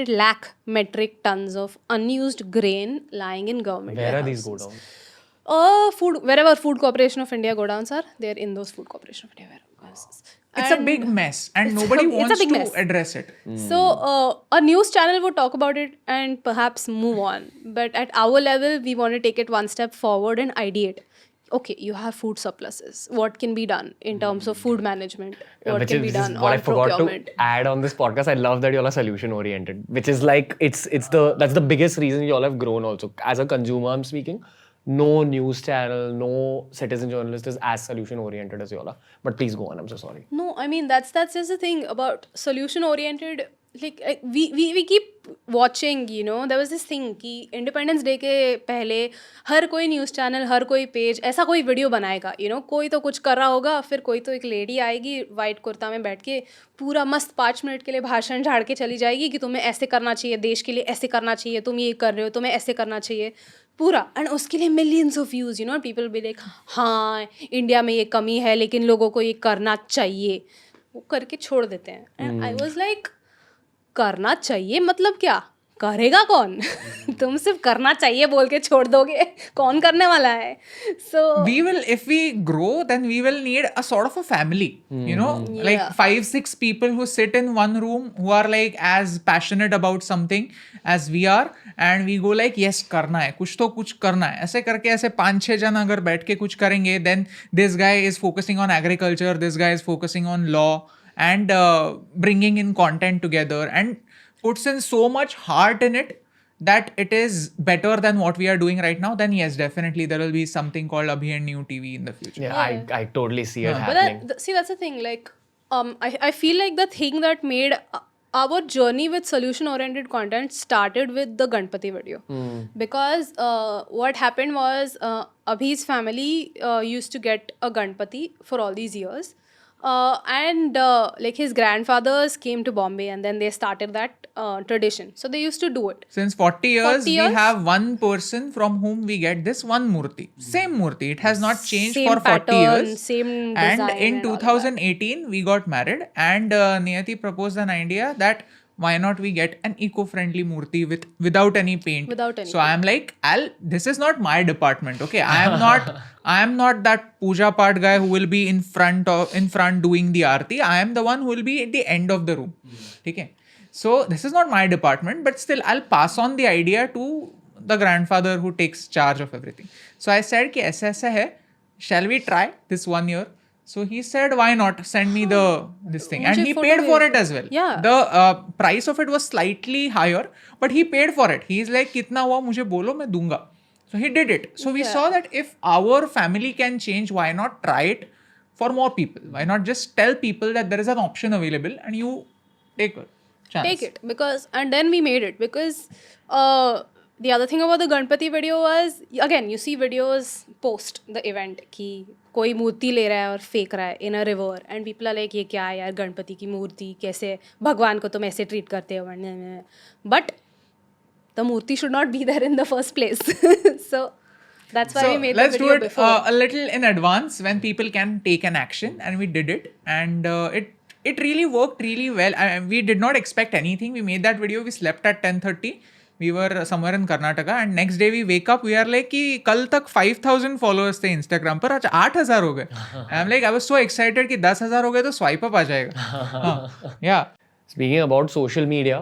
lakh metric tons of unused grain lying in government Where are warehouses. these godowns? Wherever Food Corporation of India godowns are, they're in those Food Corporation of India warehouses. It's a big mess and nobody wants big to mess. address it. So a news channel would talk about it and perhaps move on. But at our level, we want to take it one step forward and ideate. Okay, you have food surpluses. What can be done in terms of food management? What can be done what on I forgot procurement? to add on this podcast. I love that you all are solution oriented, which is like that's the biggest reason you all have grown. Also, as a consumer, I'm speaking. No news channel, no citizen journalist is as solution oriented as you all are. But please go on. I'm so sorry. No, I mean that's just the thing about solution oriented. Like we keep watching, you know, there was this thing कि Independence Day के पहले हर कोई news channel, हर कोई page ऐसा कोई video बनाएगा, you know, कोई तो कुछ कर रहा होगा, फिर कोई तो एक लेडी आएगी वाइट कुर्ता में बैठ के पूरा मस्त 5 मिनट के लिए भाषण झाड़ के चली जाएगी कि तुम्हें ऐसे करना चाहिए, देश के लिए ऐसे करना चाहिए, तुम ये कर रहे हो, तुम्हें ऐसे करना चाहिए पूरा. एंड उसके लिए millions of views, you know, people be like हाँ इंडिया में ये कमी है लेकिन लोगों को ये करना चाहिए, वो करके छोड़ देते हैं. एंड आई वाज लाइक करना चाहिए मतलब क्या, करेगा कौन? तुम सिर्फ करना चाहिए बोल के छोड़ दोगे, कौन करने वाला है? So we will, if we grow, then we will need a sort of a family, you know, like 5-6 people who sit in one room who are like as passionate about something as we are, and we go like yes करना है, कुछ तो कुछ करना है, ऐसे करके ऐसे 5-6 जन अगर बैठ के कुछ करेंगे, then this guy is focusing on agriculture, this guy is focusing on law and bringing in content together and puts in so much heart in it that it is better than what we are doing right now, then yes, definitely there will be something called Abhi and Niyu TV in the future. Yeah, I totally see it but happening. that's the thing, like I feel like the thing that made our journey with solution oriented content started with the Ganpati video. Because what happened was Abhi's family used to get a Ganpati for all these years. And like his grandfathers came to Bombay and then they started that tradition. So they used to do it. Since 40 years, we have one person from whom we get this one murti. Same murti. It has not changed Same for 40 pattern, years. same And design in and all of that. 2018, we got married and Niyati proposed an idea that why not we get an eco-friendly murti without any paint. Without any so I'm like, this is not my department, okay? I am not that puja part guy who will be in front doing the aarti. I am the one who will be at the end of the room. Okay? So this is not my department, but still I'll pass on the idea to the grandfather who takes charge of everything. So I said कि ऐसा है, shall we try this 1 year? So he said, why not? Send me this thing. And he paid for it as well. Yeah. The price of it was slightly higher, but he paid for it. He's like, कितना हुआ मुझे बोलो मैं दूंगा. So he did it. So we saw that if our family can change, why not try it for more people? Why not just tell people that there is an option available and you take a chance. Take it. Because, and then we made it. Because the other thing about the Ganpati video was, again, you see videos post the event कि कोई मूर्ति ले रहा है और फेंक रहा है in a river and people are like ये क्या है यार, गणपति की मूर्ति कैसे, भगवान को तुम ऐसे ट्रीट करते हो. But the murti should not be there in the first place. So That's why So we made let's the do video it before. a little in advance when people can take an action, and we did it, and it really worked really well. We did not expect anything. We made that video. We slept at 10:30. We were somewhere in Karnataka, and next day we wake up. We are like कि कल तक 5,000 followers थे Instagram पर, आज 8,000 हो गए. I'm like, I was so excited कि 10,000 हो गए तो swipe up आ जाएगा. Yeah. Speaking about social media,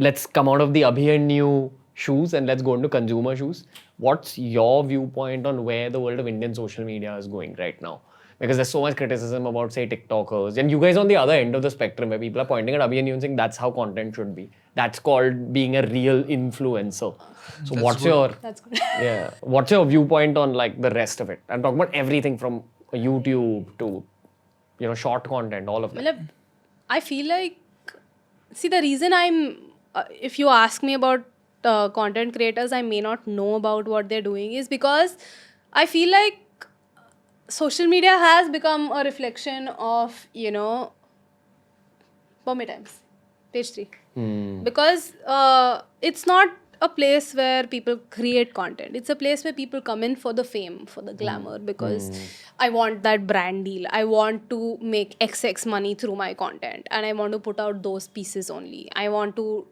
let's come out of the Abhi and Niyu shoes and let's go into consumer shoes. What's your viewpoint on where the world of Indian social media is going right now? Because there's so much criticism about, say, TikTokers, and you guys on the other end of the spectrum where people are pointing at Abhi and Niyu and saying that's how content should be. That's called being a real influencer. So That's good. what's your viewpoint on like the rest of it? I'm talking about everything from YouTube to short content, all of that. Matlab, I feel like, see, the reason if you ask me about content creators, I may not know about what they're doing is because I feel like social media has become a reflection of, Bombay Times, page 3. Because it's not a place where people create content. It's a place where people come in for the fame, for the glamour, because I want that brand deal. I want to make XX money through my content, and I want to put out those pieces only. I want to,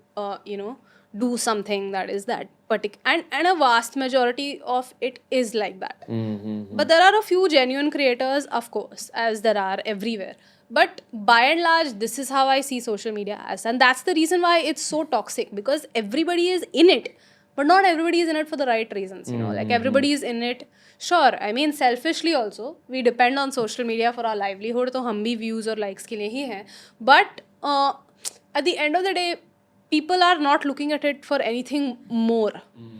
do something that is that particular. And a vast majority of it is like that. But there are a few genuine creators, of course, as there are everywhere. But by and large, this is how I see social media as. And that's the reason why it's so toxic, because everybody is in it, but not everybody is in it for the right reasons, like everybody is in it. Sure, I mean, selfishly also, we depend on social media for our livelihood, so hum bhi views or likes ke liye hi hain. But at the end of the day, people are not looking at it for anything more.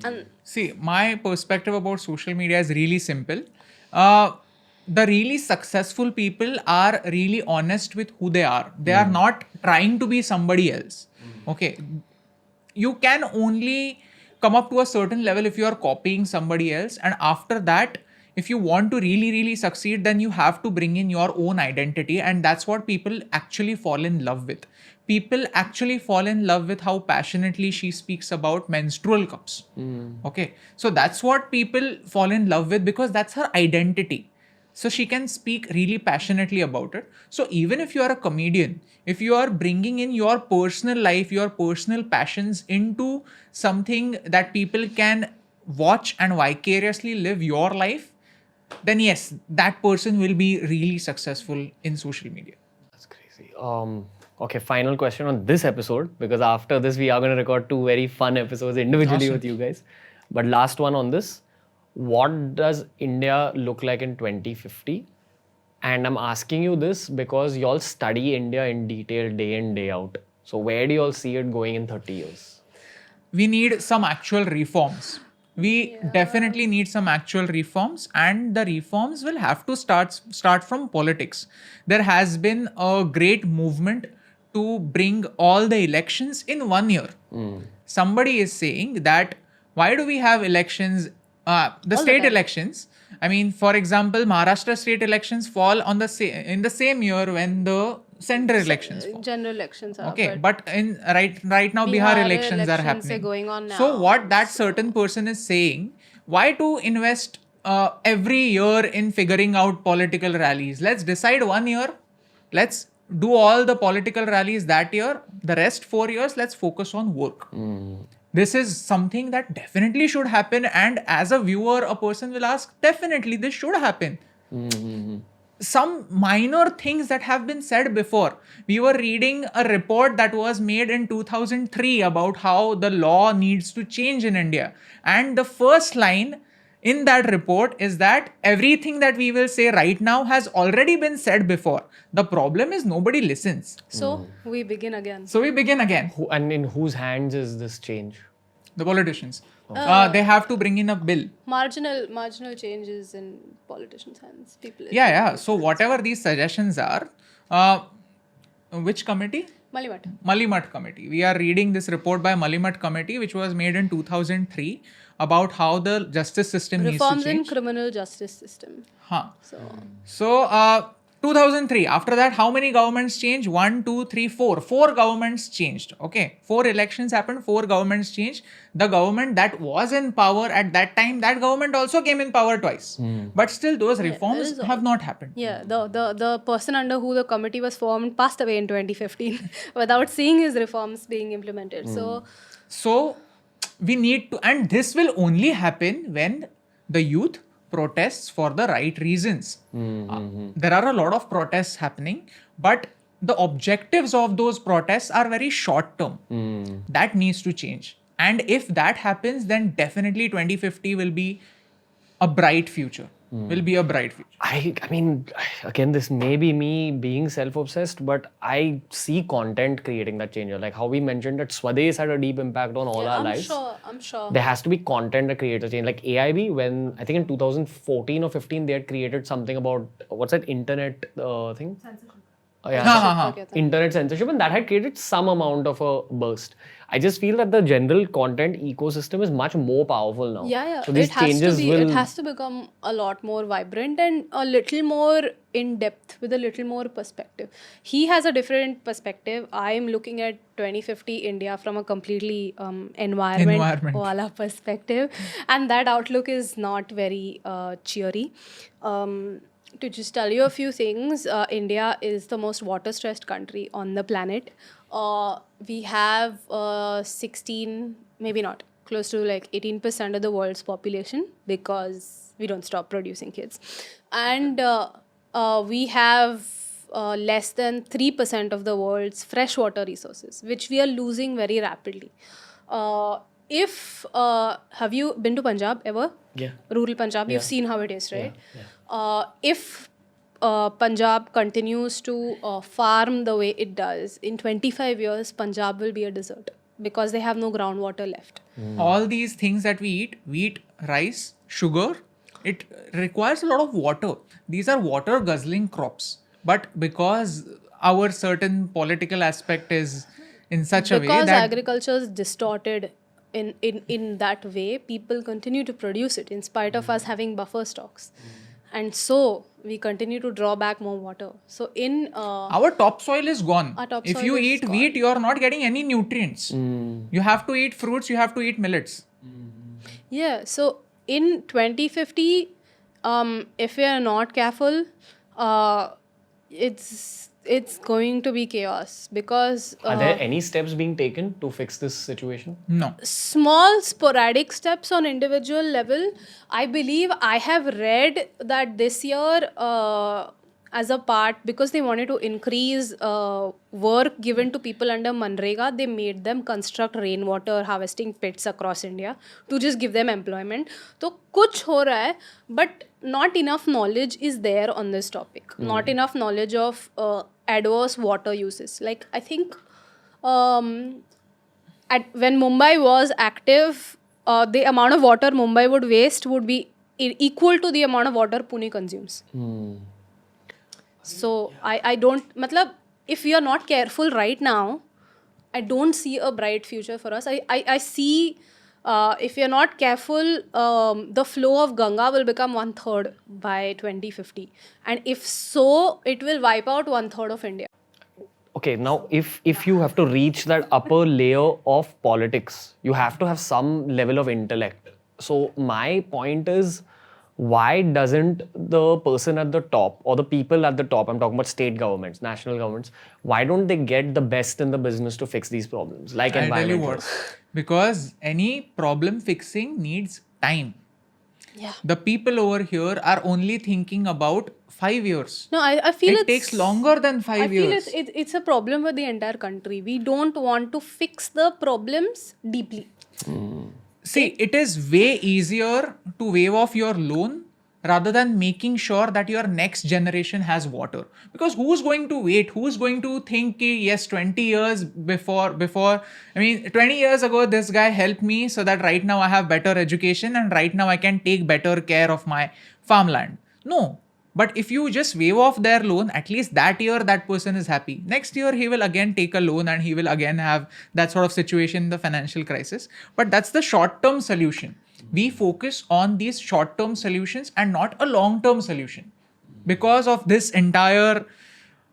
And see, my perspective about social media is really simple. The really successful people are really honest with who they are. They are not trying to be somebody else. Okay. You can only come up to a certain level if you are copying somebody else. And after that, if you want to really, really succeed, then you have to bring in your own identity. And that's what people actually fall in love with. People actually fall in love with how passionately she speaks about menstrual cups. Okay. So that's what people fall in love with, because that's her identity. So she can speak really passionately about it. So even if you are a comedian, if you are bringing in your personal life, your personal passions into something that people can watch and vicariously live your life, then yes, that person will be really successful in social media. That's crazy. Okay, final question on this episode, because after this we are going to record 2 very fun episodes individually with you guys. But last one on this. What does India look like in 2050? And I'm asking you this because you all study India in detail day in, day out. So where do you all see it going in 30 years? We need some actual reforms. We definitely need some actual reforms, and the reforms will have to start from politics. There has been a great movement to bring all the elections in 1 year. Somebody is saying that why do we have elections? The state elections. I mean, for example, Maharashtra state elections fall on in the same year when the central elections fall. General elections are. Okay, but in right now Bihar elections are happening. Are going on now. So what that certain person is saying, why to invest every year in figuring out political rallies? Let's decide 1 year. Let's do all the political rallies that year. The rest 4 years, let's focus on work. This is something that definitely should happen. And as a viewer, a person will ask, definitely this should happen. Some minor things that have been said before. We were reading a report that was made in 2003 about how the law needs to change in India. And the first line in that report is that everything that we will say right now has already been said before. The problem is nobody listens. So we begin again. And in whose hands is this change? The politicians. They have to bring in a bill. Marginal changes in politicians' hands. People. Yeah. So whatever these suggestions are, which committee? Malimat Committee. We are reading this report by Malimat Committee, which was made in 2003, about how the justice system Reforms needs to change. in criminal justice system. So 2003. After that, how many governments changed? 1, 2, 3, 4. 4 governments changed. Okay. 4 elections happened. 4 governments changed. The government that was in power at that time, that government also came in power twice. But still, those reforms have not happened. Yeah, the person under who the committee was formed passed away in 2015 without seeing his reforms being implemented. So we need to, and this will only happen when the youth protests for the right reasons. There are a lot of protests happening, but the objectives of those protests are very short term. That needs to change. And if that happens, then definitely 2050 will be a bright future. Will be a bright future. I mean, again, this may be me being self-obsessed, but I see content creating that change. Like how we mentioned that Swades had a deep impact on all our lives. I'm sure. There has to be content that creates a change. Like AIB, when I think in 2014 or 15, they had created something about, what's that internet thing? Censorship. Internet censorship, and that had created some amount of a burst. I just feel that the general content ecosystem is much more powerful now. Yeah. So these changes it has to become a lot more vibrant and a little more in depth with a little more perspective. He has a different perspective. I am looking at 2050 India from a completely environment wala perspective, and that outlook is not very cheery. To just tell you a few things, India is the most water-stressed country on the planet. We have 16, maybe not, close to like 18% of the world's population because we don't stop producing kids. And we have less than 3% of the world's freshwater resources, which we are losing very rapidly. Have you been to Punjab ever? Yeah. Rural Punjab, you've seen how it is, right? Yeah. If Punjab continues to farm the way it does, in 25 years, Punjab will be a desert because they have no groundwater left. All these things that we eat, wheat, rice, sugar, it requires a lot of water. These are water guzzling crops. But because our certain political aspect is in such a way that... Because agriculture is distorted in that way, people continue to produce it in spite of us having buffer stocks. And so we continue to draw back more water. So our topsoil is gone. If you eat wheat, you are not getting any nutrients. You have to eat fruits, you have to eat millets. Yeah, so in 2050, if we are not careful, it's going to be chaos because... Are there any steps being taken to fix this situation? No. Small sporadic steps on individual level. I believe I have read that this year as a part, because they wanted to increase work given to people under Manrega, they made them construct rainwater harvesting pits across India to just give them employment. So kuch ho raha hai, but not enough knowledge is there on this topic. Not enough knowledge of adverse water uses. Like I think when Mumbai was active, the amount of water Mumbai would waste would be equal to the amount of water Pune consumes. So I don't, if we are not careful right now, I don't see a bright future for us. I see if we are not careful, the flow of Ganga will become 1/3 by 2050. And if so, it will wipe out 1/3 of India. Okay, now if you have to reach that upper layer of politics, you have to have some level of intellect. So my point is, why doesn't the person at the top or the people at the top, I'm talking about state governments, national governments, why don't they get the best in the business to fix these problems? Like I'll tell you environment. what, because any problem fixing needs time. Yeah. The people over here are only thinking about 5 years. No, I feel it takes longer than 5 years. I feel it's a problem with the entire country. We don't want to fix the problems deeply. See, it is way easier to waive off your loan rather than making sure that your next generation has water. Because who's going to wait? Who's going to think, yes, 20 years before, 20 years ago, this guy helped me so that right now I have better education and right now I can take better care of my farmland. No. But if you just waive off their loan, at least that year that person is happy. Next year he will again take a loan and he will again have that sort of situation in the financial crisis. But that's the short-term solution. We focus on these short-term solutions and not a long-term solution. because of this entire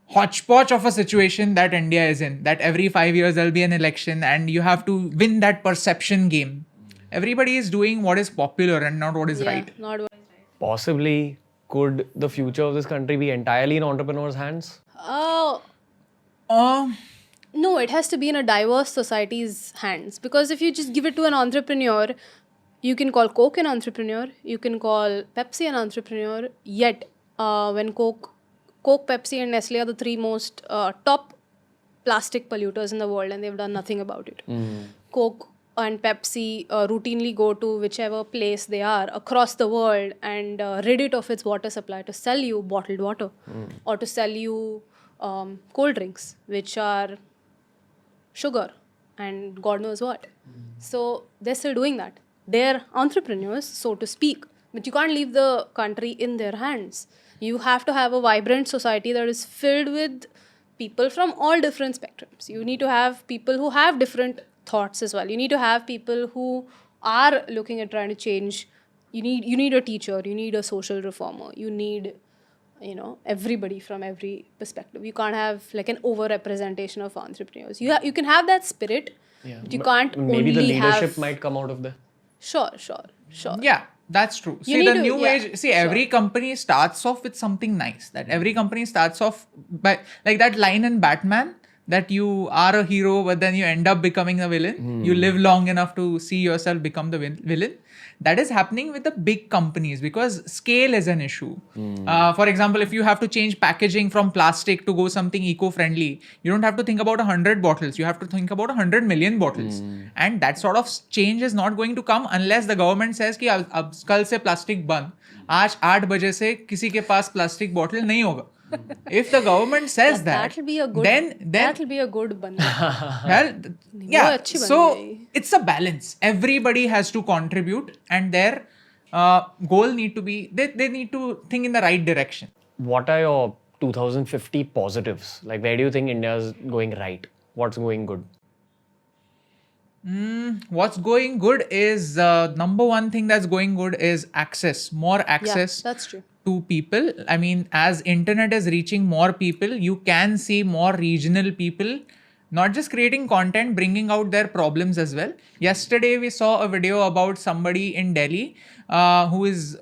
hodgepodge of a situation that India is in, that every 5 years there'll be an election and you have to win that perception game. Everybody is doing what is popular and not what is right. Not what. Possibly, could the future of this country be entirely in entrepreneurs' hands? No, it has to be in a diverse society's hands. Because if you just give it to an entrepreneur, you can call Coke an entrepreneur, you can call Pepsi an entrepreneur. Yet, when Coke, Pepsi, and Nestle are the three most top plastic polluters in the world, and they've done nothing about it. Coke and Pepsi routinely go to whichever place they are across the world and rid it of its water supply to sell you bottled water or to sell you cold drinks, which are sugar and God knows what. So they're still doing that. They're entrepreneurs, so to speak, but you can't leave the country in their hands. You have to have a vibrant society that is filled with people from all different spectrums. You need to have people who have different thoughts as well. You need to have people who are looking at trying to change. You need a teacher, you need a social reformer, you need everybody from every perspective. You can't have like an overrepresentation of entrepreneurs. You can have that spirit, but you can't Maybe the only leadership have. might come out of there. Sure. Yeah, that's true. See, need the to- new yeah, age, every company starts off with something nice. That every company starts off by, like that line in Batman, that you are a hero, but then you end up becoming a villain. You live long enough to see yourself become the villain. That is happening with the big companies because scale is an issue. For example, if you have to change packaging from plastic to go something eco-friendly, you don't have to think about 100 bottles. You have to think about 100 million bottles. And that sort of change is not going to come unless the government says कि अब कल से plastic बंद. आज 8 बजे से किसी के पास plastic bottle नहीं होगा. If the government says That'll be a good. then That'll be a good banda. well, yeah. अच्छी बन So गई. it's a balance. Everybody has to contribute, and their goal need to be they need to think in the right direction. What are your 2050 positives? Like, where do you think India's going right? What's going good? What's going good is number one thing that's going good is access, more access. Yeah, that's true. To people. I mean, as internet is reaching more people, you can see more regional people not just creating content, bringing out their problems as well. Yesterday, we saw a video about somebody in Delhi who is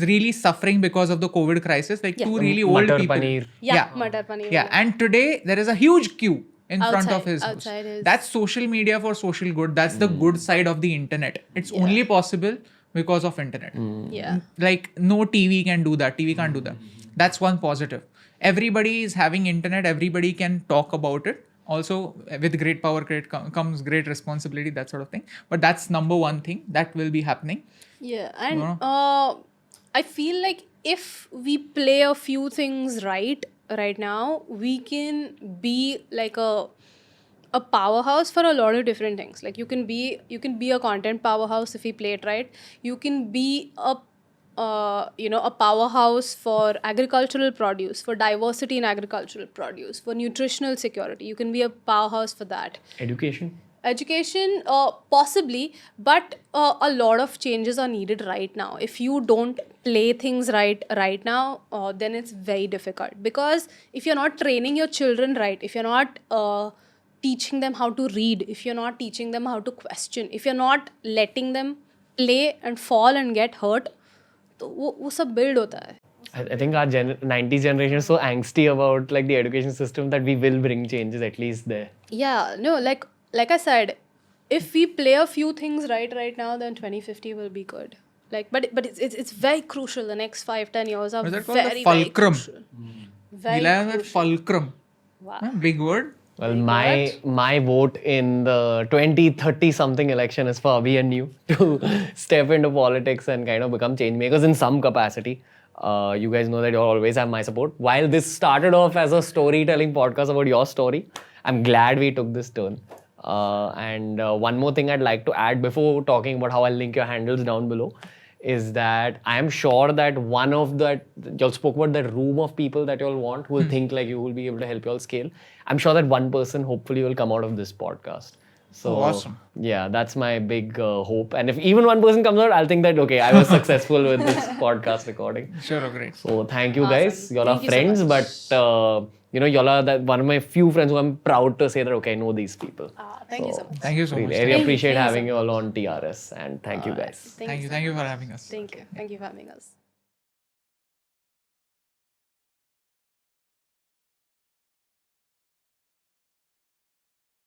really suffering because of the COVID crisis. Like two really old Matar people. paneer. Yeah, Matar paneer. Yeah, and today there is a huge queue in front of his house. outside his- That's social media for social good. That's the good side of the internet. It's only possible because of internet. Yeah. Like no TV can do that. TV can't do that. That's one positive. Everybody is having internet. Everybody can talk about it. Also, with great power comes great responsibility, that sort of thing. But that's number one thing that will be happening. Yeah, and I feel like if we play a few things right now, we can be like a powerhouse for a lot of different things. Like you can be a content powerhouse if we play it right. You can be a powerhouse for agricultural produce, for diversity in agricultural produce, for nutritional security. You can be a powerhouse for that. Education, possibly, but a lot of changes are needed right now. If you don't play things right now, then it's very difficult. Because if you're not training your children right, if you're not teaching them how to read, if you're not teaching them how to question, if you're not letting them play and fall and get hurt, तो वो सब build होता है. I think our 90s generation is so angsty about like the education system that we will bring changes at least there. Yeah, no, like I said, if we play a few things right now, then 2050 will be good. Like, but it's very crucial. The next 5-10 years are What is that very, called? The very fulcrum. crucial. Very We'll have a crucial. fulcrum. Wow. Big word. Well, my vote in the 2030 something election is for Abhi and Niyu to step into politics and kind of become change makers in some capacity. You guys know that you always have my support. While this started off as a storytelling podcast about your story, I'm glad we took this turn. And one more thing I'd like to add before talking about how I'll link your handles down below is that I am sure that one of that, you all spoke about that room of people that you all want who will think like you will be able to help you all scale. I'm sure that one person hopefully will come out of this podcast. So awesome. Yeah, that's my big hope. And if even one person comes out, I'll think that okay, I was successful with this podcast recording. Sure, great. So thank you guys. Y'all are Thank you so friends, much. but y'all are that one of my few friends who I'm proud to say that okay, I know these people. Thank you so much. Thank you so much. Really, I really appreciate Thank you having you all on TRS, and thank you guys. Thank you for having us. Thank you for having us.